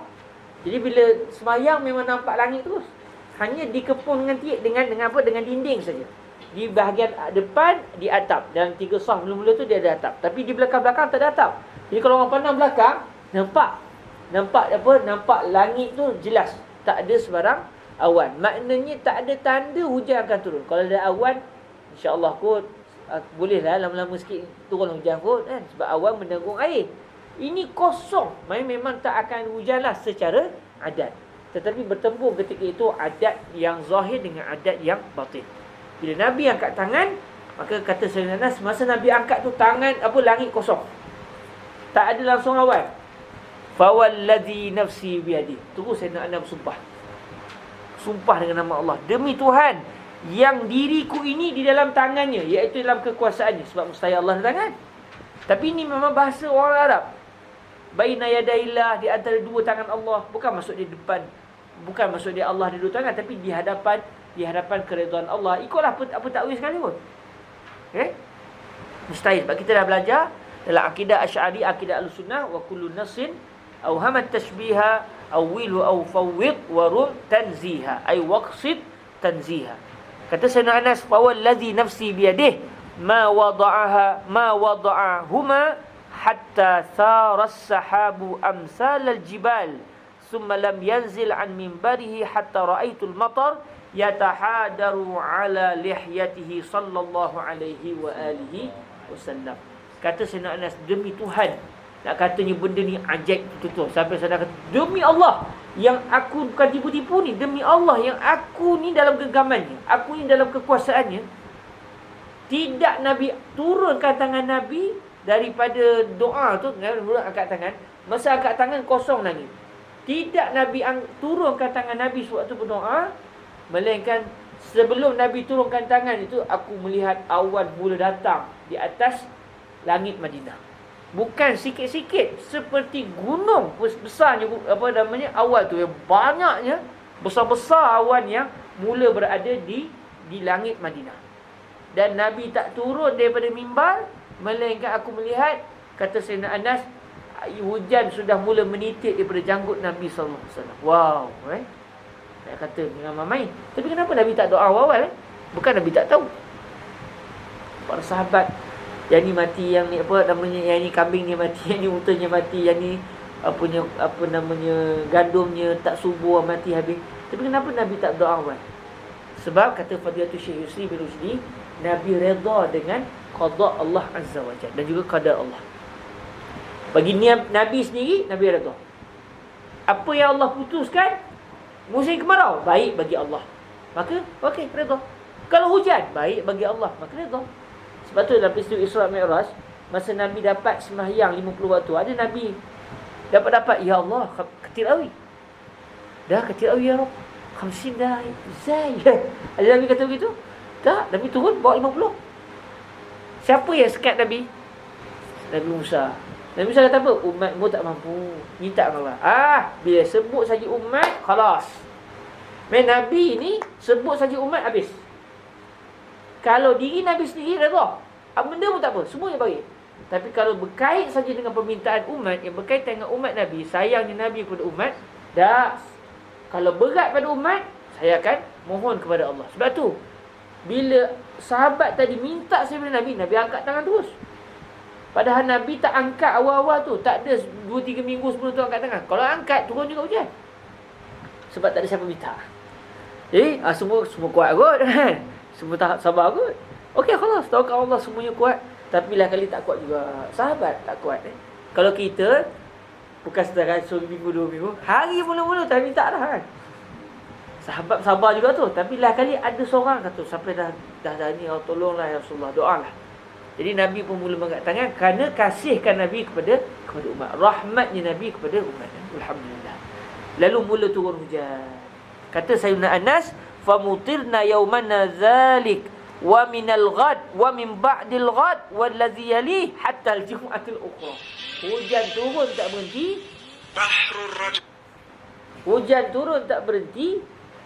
Jadi bila sembahyang memang nampak langit terus. Hanya dikepung dengan dinding saja. Di bahagian depan di atap, dalam 3 saf mula-mula tu dia ada atap. Tapi di belakang-belakang tak ada atap. Jadi kalau orang pandang belakang, nampak langit tu jelas, tak ada sebarang awan. Maknanya tak ada tanda hujan akan turun. Kalau ada awan, insya-Allah kot bolehlah lama-lama sikit turun hujan kot kan, sebab awan menanggung air. Ini kosong, memang tak akan hujanlah secara adat. Tetapi bertembung ketika itu adat yang zahir dengan adat yang batin. Bila Nabi angkat tangan, maka kata Sayyidina Anas, masa Nabi angkat tu tangan langit kosong. Tak ada langsung awan. Fawallazi nafsi biyadi. Terus Sayyidina Anas bersumpah. Sumpah dengan nama Allah, demi Tuhan yang diriku ini di dalam tangannya, iaitu dalam kekuasaannya. Sebab mustahil Allah di tangan. Tapi ini memang bahasa orang Arab. Baina yadaillah, di antara dua tangan Allah. Bukan maksud dia depan, bukan maksud dia Allah di dua tangan, tapi di hadapan keridhaan Allah. Ikutlah apa takwil sekali pun. Mustahil. Sebab kita dah belajar dalam akidah Asy'ari, akidah Ahlussunnah, wa kullu nasin aw hamat tashbiha awilu aw fawwid wa rum tanziha, ay waqsid tanziha. Kata Sayyidina Anas, fawallazi nafsi biyadihi ma wada'ahuma hatta thara as-sahabu amsal al-jibal thumma lam yanzil an minbarihi hatta ra'aitu al-matar yatahadaru ala lihyatihi sallallahu alaihi wa alihi wasallam. Kata Sayyidina Anas, demi Tuhan, nak katanya benda ni ajaib betul-betul. Sampai saya kata, demi Allah yang aku bukan tipu-tipu ni, demi Allah yang aku ni dalam genggamannya, aku ni dalam kekuasaannya, Tidak Nabi turunkan tangan Nabi daripada doa tu, mula angkat tangan. Masa angkat tangan kosong langit. Tidak Nabi turunkan tangan Nabi sewaktu berdoa, melainkan sebelum Nabi turunkan tangan itu, aku melihat awan mula datang di atas langit Madinah. Bukan sikit-sikit, seperti gunung besarnya awan tu, yang banyaknya, besar-besar awan yang mula berada di langit Madinah. Dan Nabi tak turun daripada mimbar, melainkan aku melihat, kata Sayyidina Anas, hujan sudah mula menitik daripada janggut Nabi SAW. Wow, saya kata dengan mamai. Tapi kenapa Nabi tak doa awal? Bukan Nabi tak tahu. Para sahabat, yang ni mati, yang ni yang ni kambing ni mati, yang ni untanya mati, yang ni gandumnya tak subur mati habis. Tapi kenapa Nabi tak doa awal? Sebab kata Fadilatul Syekh Yusri bin Rusdi, Nabi redha dengan qada Allah Azza wa Jalla dan juga qadar Allah. Bagi Nabi sendiri, Nabi redha. Apa yang Allah putuskan, musim kemarau, baik bagi Allah, maka okey, redha. Kalau hujan, baik bagi Allah, maka redha. Sebab tu dalam peristiwa Isra Mi'raj, masa Nabi dapat sembahyang 50 waktu, ada Nabi dapat ya Allah, ketil awi. Dah ketil awi ya Rabb. 50 dah zai. Ada Nabi kata begitu? Tak, Nabi turun bawa 50. Siapa yang sekat Nabi? Nabi Musa. Nabi Musa kata apa? Umatmu tak mampu, minta Allah. Bila sebut saja umat, khalas. Nabi ni sebut saja umat, habis. Kalau diri Nabi sendiri redha, benda pun tak apa, semuanya baik. Tapi kalau berkait saja dengan permintaan umat, yang berkaitan dengan umat Nabi, sayangnya Nabi kepada umat, dah. Kalau berat pada umat, saya akan mohon kepada Allah. Sebab tu, bila sahabat tadi minta daripada Nabi, Nabi angkat tangan terus. Padahal Nabi tak angkat awal-awal tu. Tak ada 2-3 minggu sebelum tu angkat tangan. Kalau angkat, turun juga hujan. Sebab tak ada siapa minta. Jadi, semua kuat kot. Semua tak sabar kot. Okey, khalas. Tawakal Allah, semuanya kuat. Tapi lah kali tak kuat juga. Sahabat tak kuat. Kalau kita, bukan setakat seminggu, 2 minggu, hari mula-mula tak minta dah kan. Sahabat sabar juga tu. Tapi lah kali ada seorang kata, sampai dah ni, oh, tolonglah ya Rasulullah, doalah. Jadi Nabi pun mula mengangkat tangan kerana kasihkan Nabi kepada umat. Rahmatnya Nabi kepada umat. Alhamdulillah. Lalu mula turun hujan. Kata Sayyidina Anas, famutirna yawmana zalik wa minal ghad wa min ba'dil ghad wallazi yali hatta al-jum'atil ukhra. Hujan turun tak berhenti. Hujan turun tak berhenti.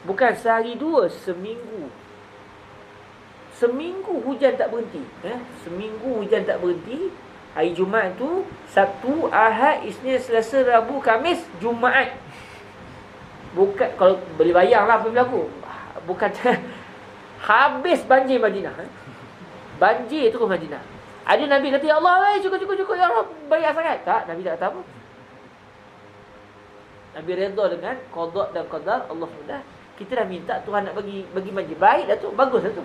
Bukan sehari dua, seminggu. Seminggu hujan tak berhenti. Seminggu hujan tak berhenti. Hari Jumaat tu, Sabtu, Ahad, Isnin, Selasa, Rabu, Khamis, Jumaat. Bukan, kalau boleh bayanglah apa yang berlaku. Bukan habis banjir Madinah. Banjir tu ke Madinah. Ada Nabi kata, ya Allah, cukup, ya Allah, banyak sangat. Tak, Nabi tak kata apa. Nabi redha dengan qada dan qadar Allah SWT. Kita dah minta Tuhan nak bagi banjir. Baik dah tu, bagus dah tu.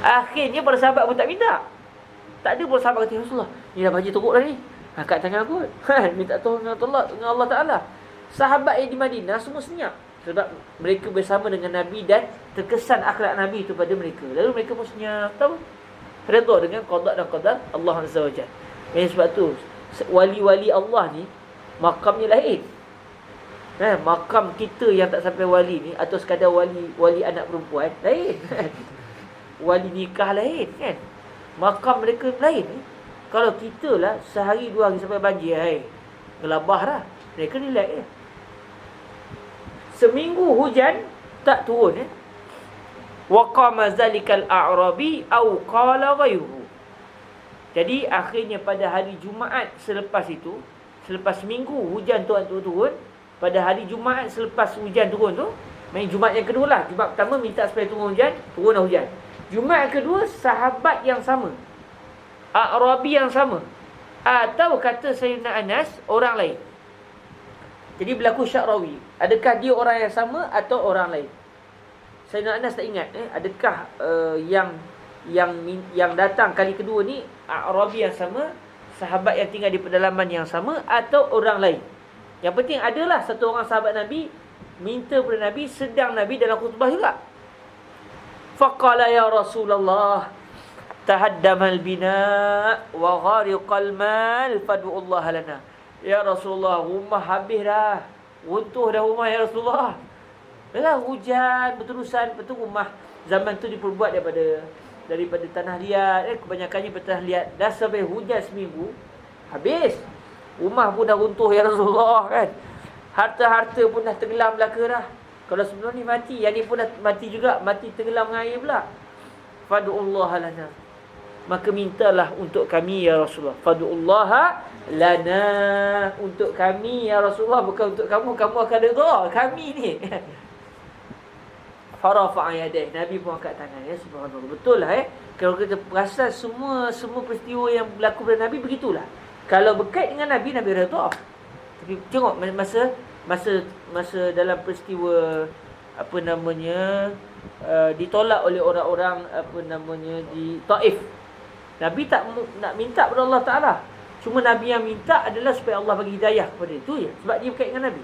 Akhirnya para sahabat pun tak minta. Tak ada pun sahabat kata, Rasulullah, ni dah banjir teruk dah ni. Angkat tangan aku. Minta tolong dengan Allah Ta'ala. Sahabat yang di Madinah semua senyap. Sebab mereka bersama dengan Nabi dan terkesan akhlak Nabi itu pada mereka. Lalu mereka pun senyap. Tahu? Redha dengan qada dan qadar Allah Azza wa Jalla. Sebab tu, wali-wali Allah ni, makamnya lain. Makam kita yang tak sampai wali ni, atau sekadar wali anak perempuan, lain. Wali nikah lain kan. Makam mereka lain. Kalau kita lah sehari 2 hari sampai banjir, gelabah dah. Mereka ni lain. Seminggu hujan tak turun. Wa qama zalikal a'rabi au qala ghayruhu. Jadi akhirnya pada hari Jumaat selepas itu, selepas seminggu hujan turun, pada hari Jumaat selepas hujan turun tu, main Jumaat yang kedua lah. Jumaat pertama minta supaya turun lah hujan. Jumaat kedua, sahabat yang sama, A'rabi yang sama, atau kata Sayyidina Anas, orang lain. Jadi berlaku syakrawi. Adakah dia orang yang sama atau orang lain? Sayyidina Anas tak ingat. Adakah yang datang kali kedua ni A'rabi yang sama, sahabat yang tinggal di pedalaman yang sama, atau orang lain? Yang penting adalah satu orang sahabat Nabi minta kepada Nabi, sedang Nabi dalam khutbah juga. Faqala ya Rasulullah, tahaddamal bina wa ghariqal mal fad'u Allah lana. Ya Rasulullah, rumah habis dah. Runtuh dah rumah ya Rasulullah. Dah hujan berterusan, betul rumah zaman tu diperbuat daripada tanah liat, kebanyakannya tanah liat. Dah sampai hujan seminggu, habis. Rumah pun dah runtuh ya Rasulullah kan. Harta-harta pun dah tenggelam belaka dah. Kalau sebelum ni mati, yang ni pun dah mati juga, mati tenggelam dengan air pula. Fad'ullaha lana. Maka mintalah untuk kami ya Rasulullah. Fad'ullaha lana, untuk kami ya Rasulullah, bukan untuk kamu. Kamu akan redha kami ni. Farafa'a yadayhi, Nabi pun angkat tangan ya. Subhanallah. Betul lah kalau kita perasan semua peristiwa yang berlaku pada Nabi begitulah. Kalau berkait dengan Nabi, Nabi redha. Tapi tengok masa dalam peristiwa ditolak oleh orang-orang di Taif. Nabi tak nak minta kepada Allah Ta'ala. Cuma Nabi yang minta adalah supaya Allah bagi hidayah kepada itu je. Sebab dia berkait dengan Nabi.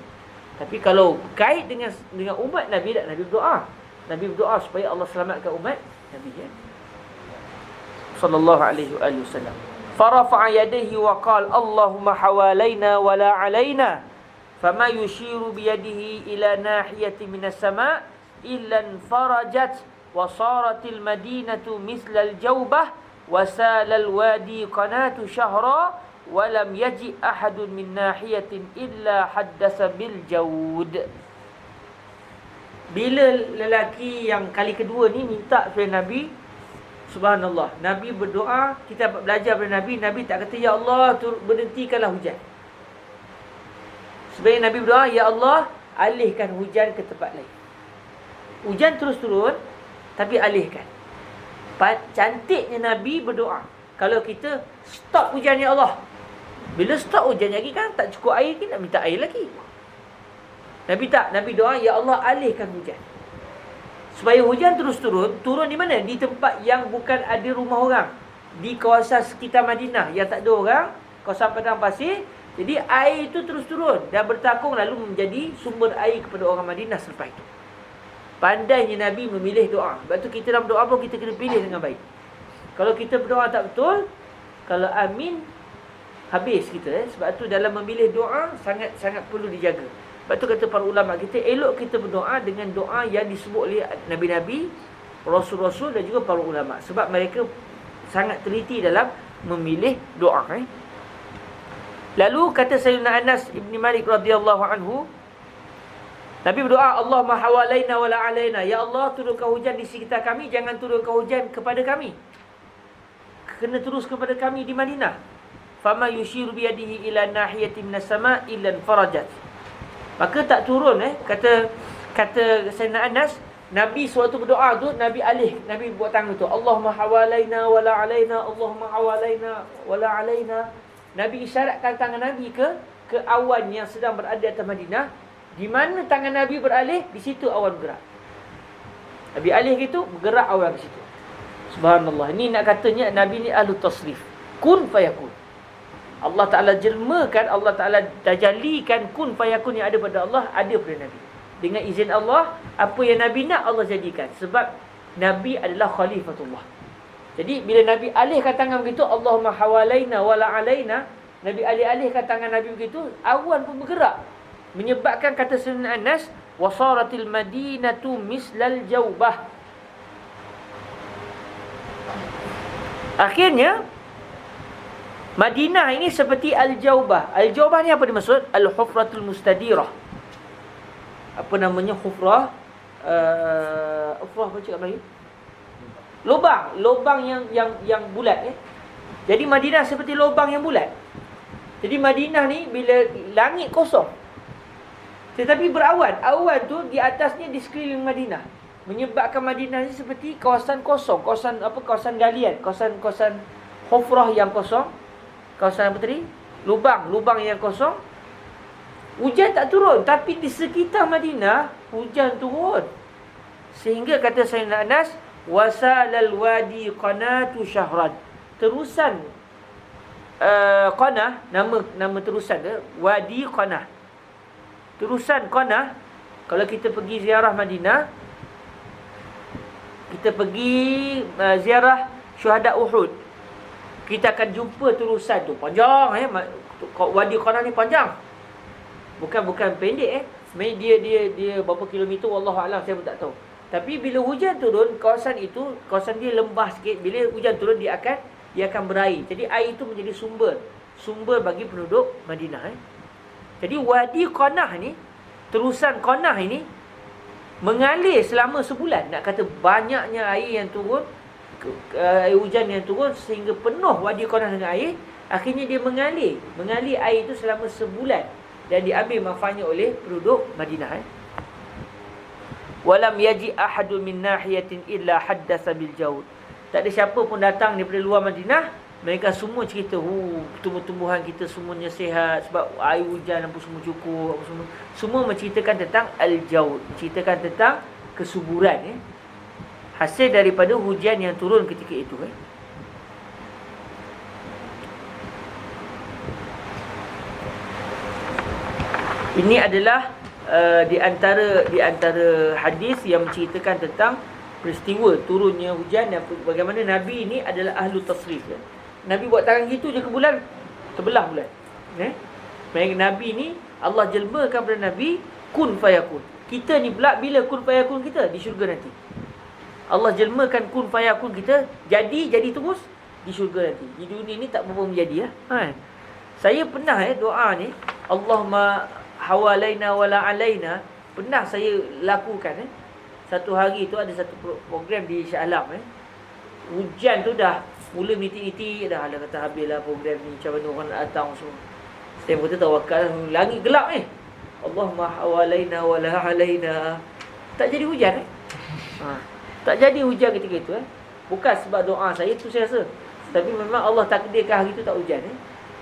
Tapi kalau berkait dengan umat Nabi, tak, Nabi berdoa. Nabi berdoa supaya Allah selamatkan umat Nabi ya. Sallallahu alaihi wasallam. Farafa'a yadayhi wa qala Allahumma hawalaina wa la alaina. Fama yushiru biyadihi ila nahiyati minas sama' illa farajat wa saratil madinatu mislal jawbah wa salal wadi qanatu syahra wa lam yaji ahadun min nahiyatin illa haddasa bil jawd. Bila lelaki yang kali kedua ni minta kepada Nabi, subhanallah, Nabi berdoa, kita belajar dari Nabi tak kata ya Allah berhentikanlah hujan. Sebenarnya Nabi berdoa, ya Allah alihkan hujan ke tempat lain. Hujan terus turun, tapi alihkan. Cantiknya Nabi berdoa. Kalau kita stop hujan ya Allah, bila stop hujan lagi kan tak cukup air, kita nak minta air lagi. Nabi tak, Nabi doa, ya Allah alihkan hujan. Supaya hujan terus turun. Turun di mana? Di tempat yang bukan ada rumah orang. Di kawasan sekitar Madinah yang tak ada orang, kawasan padang pasir. Jadi air itu terus turun dan bertakung lalu menjadi sumber air kepada orang Madinah selepas itu. Pandainya Nabi memilih doa. Sebab tu kita dalam doa pun kita kena pilih dengan baik. Kalau kita berdoa tak betul, kalau amin, habis kita. Sebab tu dalam memilih doa sangat-sangat perlu dijaga. Sebab tu kata para ulama kita, elok kita berdoa dengan doa yang disebut oleh Nabi-Nabi, Rasul-Rasul dan juga para ulama. Sebab mereka sangat teliti dalam memilih doa. Lalu kata Sayyidina Anas Ibn Malik radhiyallahu anhu, Nabi berdoa, Allahumma hawalaina wa la alaina. Ya Allah, turunkan hujan di sekitar kami, jangan turunkan hujan kepada kami. Kena terus kepada kami di Madinah. Fama yushiru biyadihi ila nahiyati minas sama' illa farajat. Maka tak turun kata Sayyidina Anas, Nabi sewaktu berdoa tu Nabi buat tangan tu, Allahumma hawalaina wa la alaina, Allahumma hawalaina wa la alaina. Nabi isyaratkan tangan Nabi ke awan yang sedang berada di atas Madinah. Di mana tangan Nabi beralih, di situ awan bergerak. Nabi alih gitu, bergerak awan di situ. Subhanallah. Ini nak katanya Nabi ni ahlu tasrif. Kun fayakun. Allah Ta'ala jelmakan, Allah Ta'ala tajalikan kun fayakun yang ada pada Allah, ada pada Nabi. Dengan izin Allah, apa yang Nabi nak Allah jadikan. Sebab Nabi adalah khalifatullah. Jadi bila Nabi alihkan tangan begitu, Allahumma hawalaina wa la alaina, Nabi alih-alihkan tangan Nabi begitu, awan pun bergerak. Menyebabkan kata Sayyidina Anas, wasaratil madinatu mislal jawbah. Akhirnya Madinah ini seperti al-jawbah. Al-jawbah ni apa dimaksud? Al-hufratul mustadirah. Apa namanya hufrah? Hufrah apa cakap lagi? Lubang yang bulat Jadi Madinah seperti lubang yang bulat. Jadi Madinah ni bila langit kosong, tetapi berawan. Awan tu di atasnya di sekeliling Madinah, menyebabkan Madinah ni seperti kawasan kosong, kawasan galian, kawasan hufrah yang kosong. Kawasan apa tadi? Lubang yang kosong. Hujan tak turun, tapi di sekitar Madinah hujan turun. Sehingga kata Sayyidina Anas, wasalal wadi qanatu syahran. Terusan Qanah, nama terusan dia, Wadi Qanah. Terusan Qanah, kalau kita pergi ziarah Madinah, kita pergi ziarah syuhada Uhud, kita akan jumpa turusan tu panjang Wadi Qanah ni panjang. Bukan pendek Sebenarnya dia berapa kilometer wallahu alam saya pun tak tahu. Tapi bila hujan turun, kawasan dia lembah sikit. Bila hujan turun dia akan berair. Jadi air itu menjadi sumber bagi penduduk Madinah. Jadi Wadi Qanah ni, terusan Qanah ini mengalir selama sebulan. Nak kata banyaknya air yang turun, air hujan yang turun sehingga penuh Wadi Qanah dengan air. Akhirnya dia mengalir air itu selama sebulan dan diambil manfaatnya oleh penduduk Madinah. Walam yaji ahadun min nahiyatin illa haddatsa bil jaud. Tak ada siapa pun datang daripada luar Madinah, mereka semua cerita, tumbuh-tumbuhan kita semuanya sihat sebab air hujan apa semua cukup, apa semua menceritakan tentang al-jaud, menceritakan tentang kesuburan hasil daripada hujan yang turun ketika itu. Ini adalah di antara hadis yang menceritakan tentang peristiwa turunnya hujan dan bagaimana Nabi ini adalah ahlu tasrif. Nabi buat tangan gitu je ke bulan, terbelah bulan. Nabi ni Allah jelmakan kepada Nabi kun fayakun. Kita ni pula bila kun fayakun kita di syurga nanti. Allah jelmakan kun fayakun kita jadi terus di syurga nanti. Di dunia ni tak apa-apa menjadi Saya pernah doa ni, Allahumma hawalaina wala alaina, pernah saya lakukan. Satu hari tu ada satu program di Shah Alam. Hujan tu dah mula menitik-nitik dah. Ala kata habislah program ni, macam mana orang nak datang semua. Saya kata tawakal, langit gelap Allahumma hawalaina wala alaina. Tak jadi hujan tak jadi hujan ketika itu Bukan sebab doa saya tu saya rasa, tapi memang Allah takdirkan hari tu tak hujan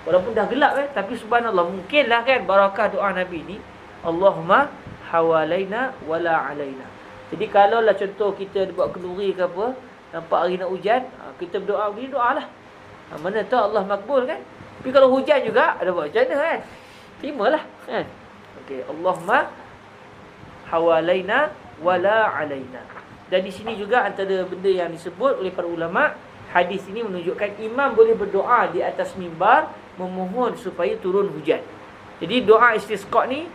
Walaupun dah gelap tapi subhanallah, mungkinlah kan barakah doa Nabi ni, Allahumma hawalaina wala alaina. Jadi kalau lah contoh kita buat kenduri ke apa, nampak hari nak hujan, kita berdoa begini, doalah. Mana tahu Allah makbul kan. Tapi kalau hujan juga, ada buat macam mana kan? Terimalah kan. Okey, Allahumma hawalaina wala alaina. Dan di sini juga antara benda yang disebut oleh para ulama, hadis ini menunjukkan imam boleh berdoa di atas mimbar memohon supaya turun hujan. Jadi doa istisqa ni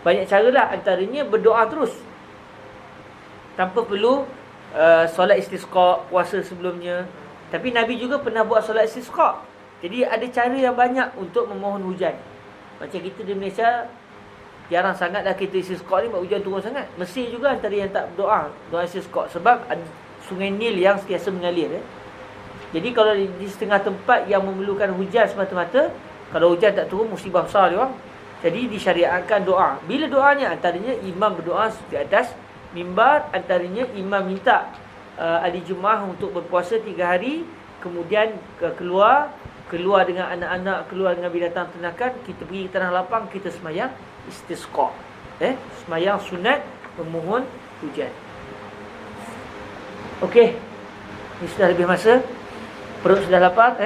banyak caralah, antaranya berdoa terus tanpa perlu solat istisqa, puasa sebelumnya. Tapi Nabi juga pernah buat solat istisqa. Jadi ada cara yang banyak untuk memohon hujan. Macam kita di Malaysia jarang sangatlah kita istisqa ni, sebab hujan turun sangat. Mesir juga antara yang tak berdoa doa istisqa sebab sungai Nil yang sentiasa mengalir. Jadi kalau di setengah tempat yang memerlukan hujan semata-mata, kalau hujan tak turun musibah besar dia orang. Jadi disyariatkan doa. Bila doanya antaranya imam berdoa di atas mimbar, antaranya imam minta ahli Jumaah untuk berpuasa 3 hari, kemudian keluar dengan anak-anak, keluar dengan binatang ternakan, kita pergi ke tanah lapang, kita semayang istisqa. Semayang sunat memohon hujan. Okey. Ini sudah lebih masa. Perut sudah lapar,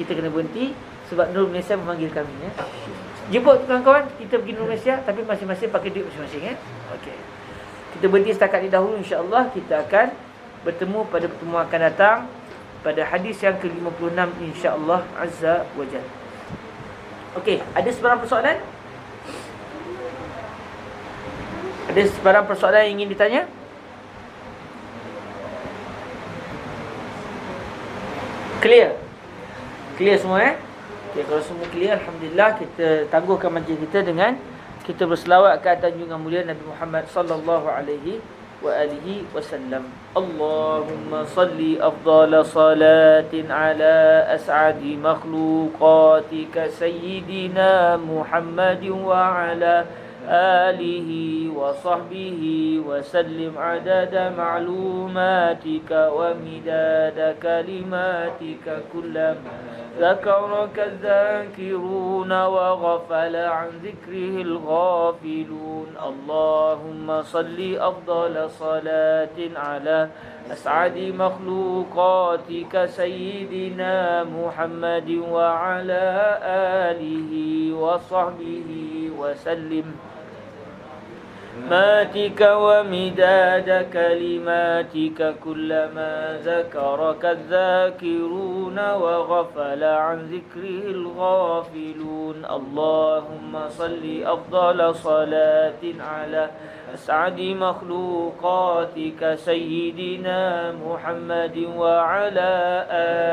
kita kena berhenti sebab Nur Malaysia memanggil kami. Jemput kawan-kawan, kita pergi Nur Malaysia tapi masing-masing pakai duit masing-masing. Okey. Kita berhenti setakat ini dahulu, insya-Allah kita akan bertemu pada pertemuan akan datang pada hadis yang ke-56 insya-Allah azza wajalla. Okey, ada sebarang persoalan? Ada sebarang persoalan yang ingin ditanya? Clear semua Okay, kalau semua clear, alhamdulillah, kita tangguhkan majlis kita dengan kita berselawat ke atas junjungan mulia Nabi Muhammad sallallahu alaihi wa alihi wasallam. Allahumma salli afdala salatin ala as'adi makhluqatika sayyidina Muhammadin wa ala alihi wa sahbihi wa sallim adada ma'lumatika wa midada kalimatika kullama ذكرك الذاكرون وغفل عن ذكره الغافلون اللهم صل أفضل صلاة على أسعد مخلوقاتك سيدنا محمد وعلى آله وصحبه وسلم ماتك ومداد كلماتك كلما ذكرك الذاكرون وغفل عن ذكره الغافلون اللهم صل أفضل صلاة على أسعد مخلوقاتك سيدنا محمد وعلى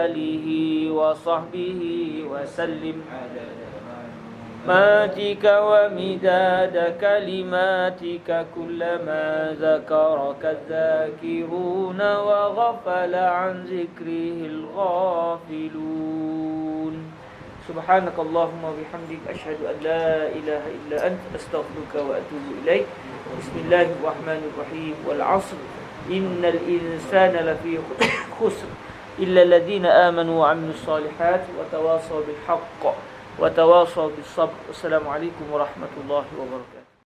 آله وصحبه وسلم ماتك ومداد كلماتك كلما ذكرك الذاكرون وغفل عن ذكره الغافلون سبحانك اللهم وبحمدك أشهد أن لا إله إلا أنت أستغفرك وأتوب إليك بسم الله الرحمن الرحيم والعصر إن الإنسان لفي خسر إلا الذين آمنوا وعملوا الصالحات وتواصوا بالحق وتواصوا بالصبر. Assalamualaikum warahmatullahi wabarakatuh.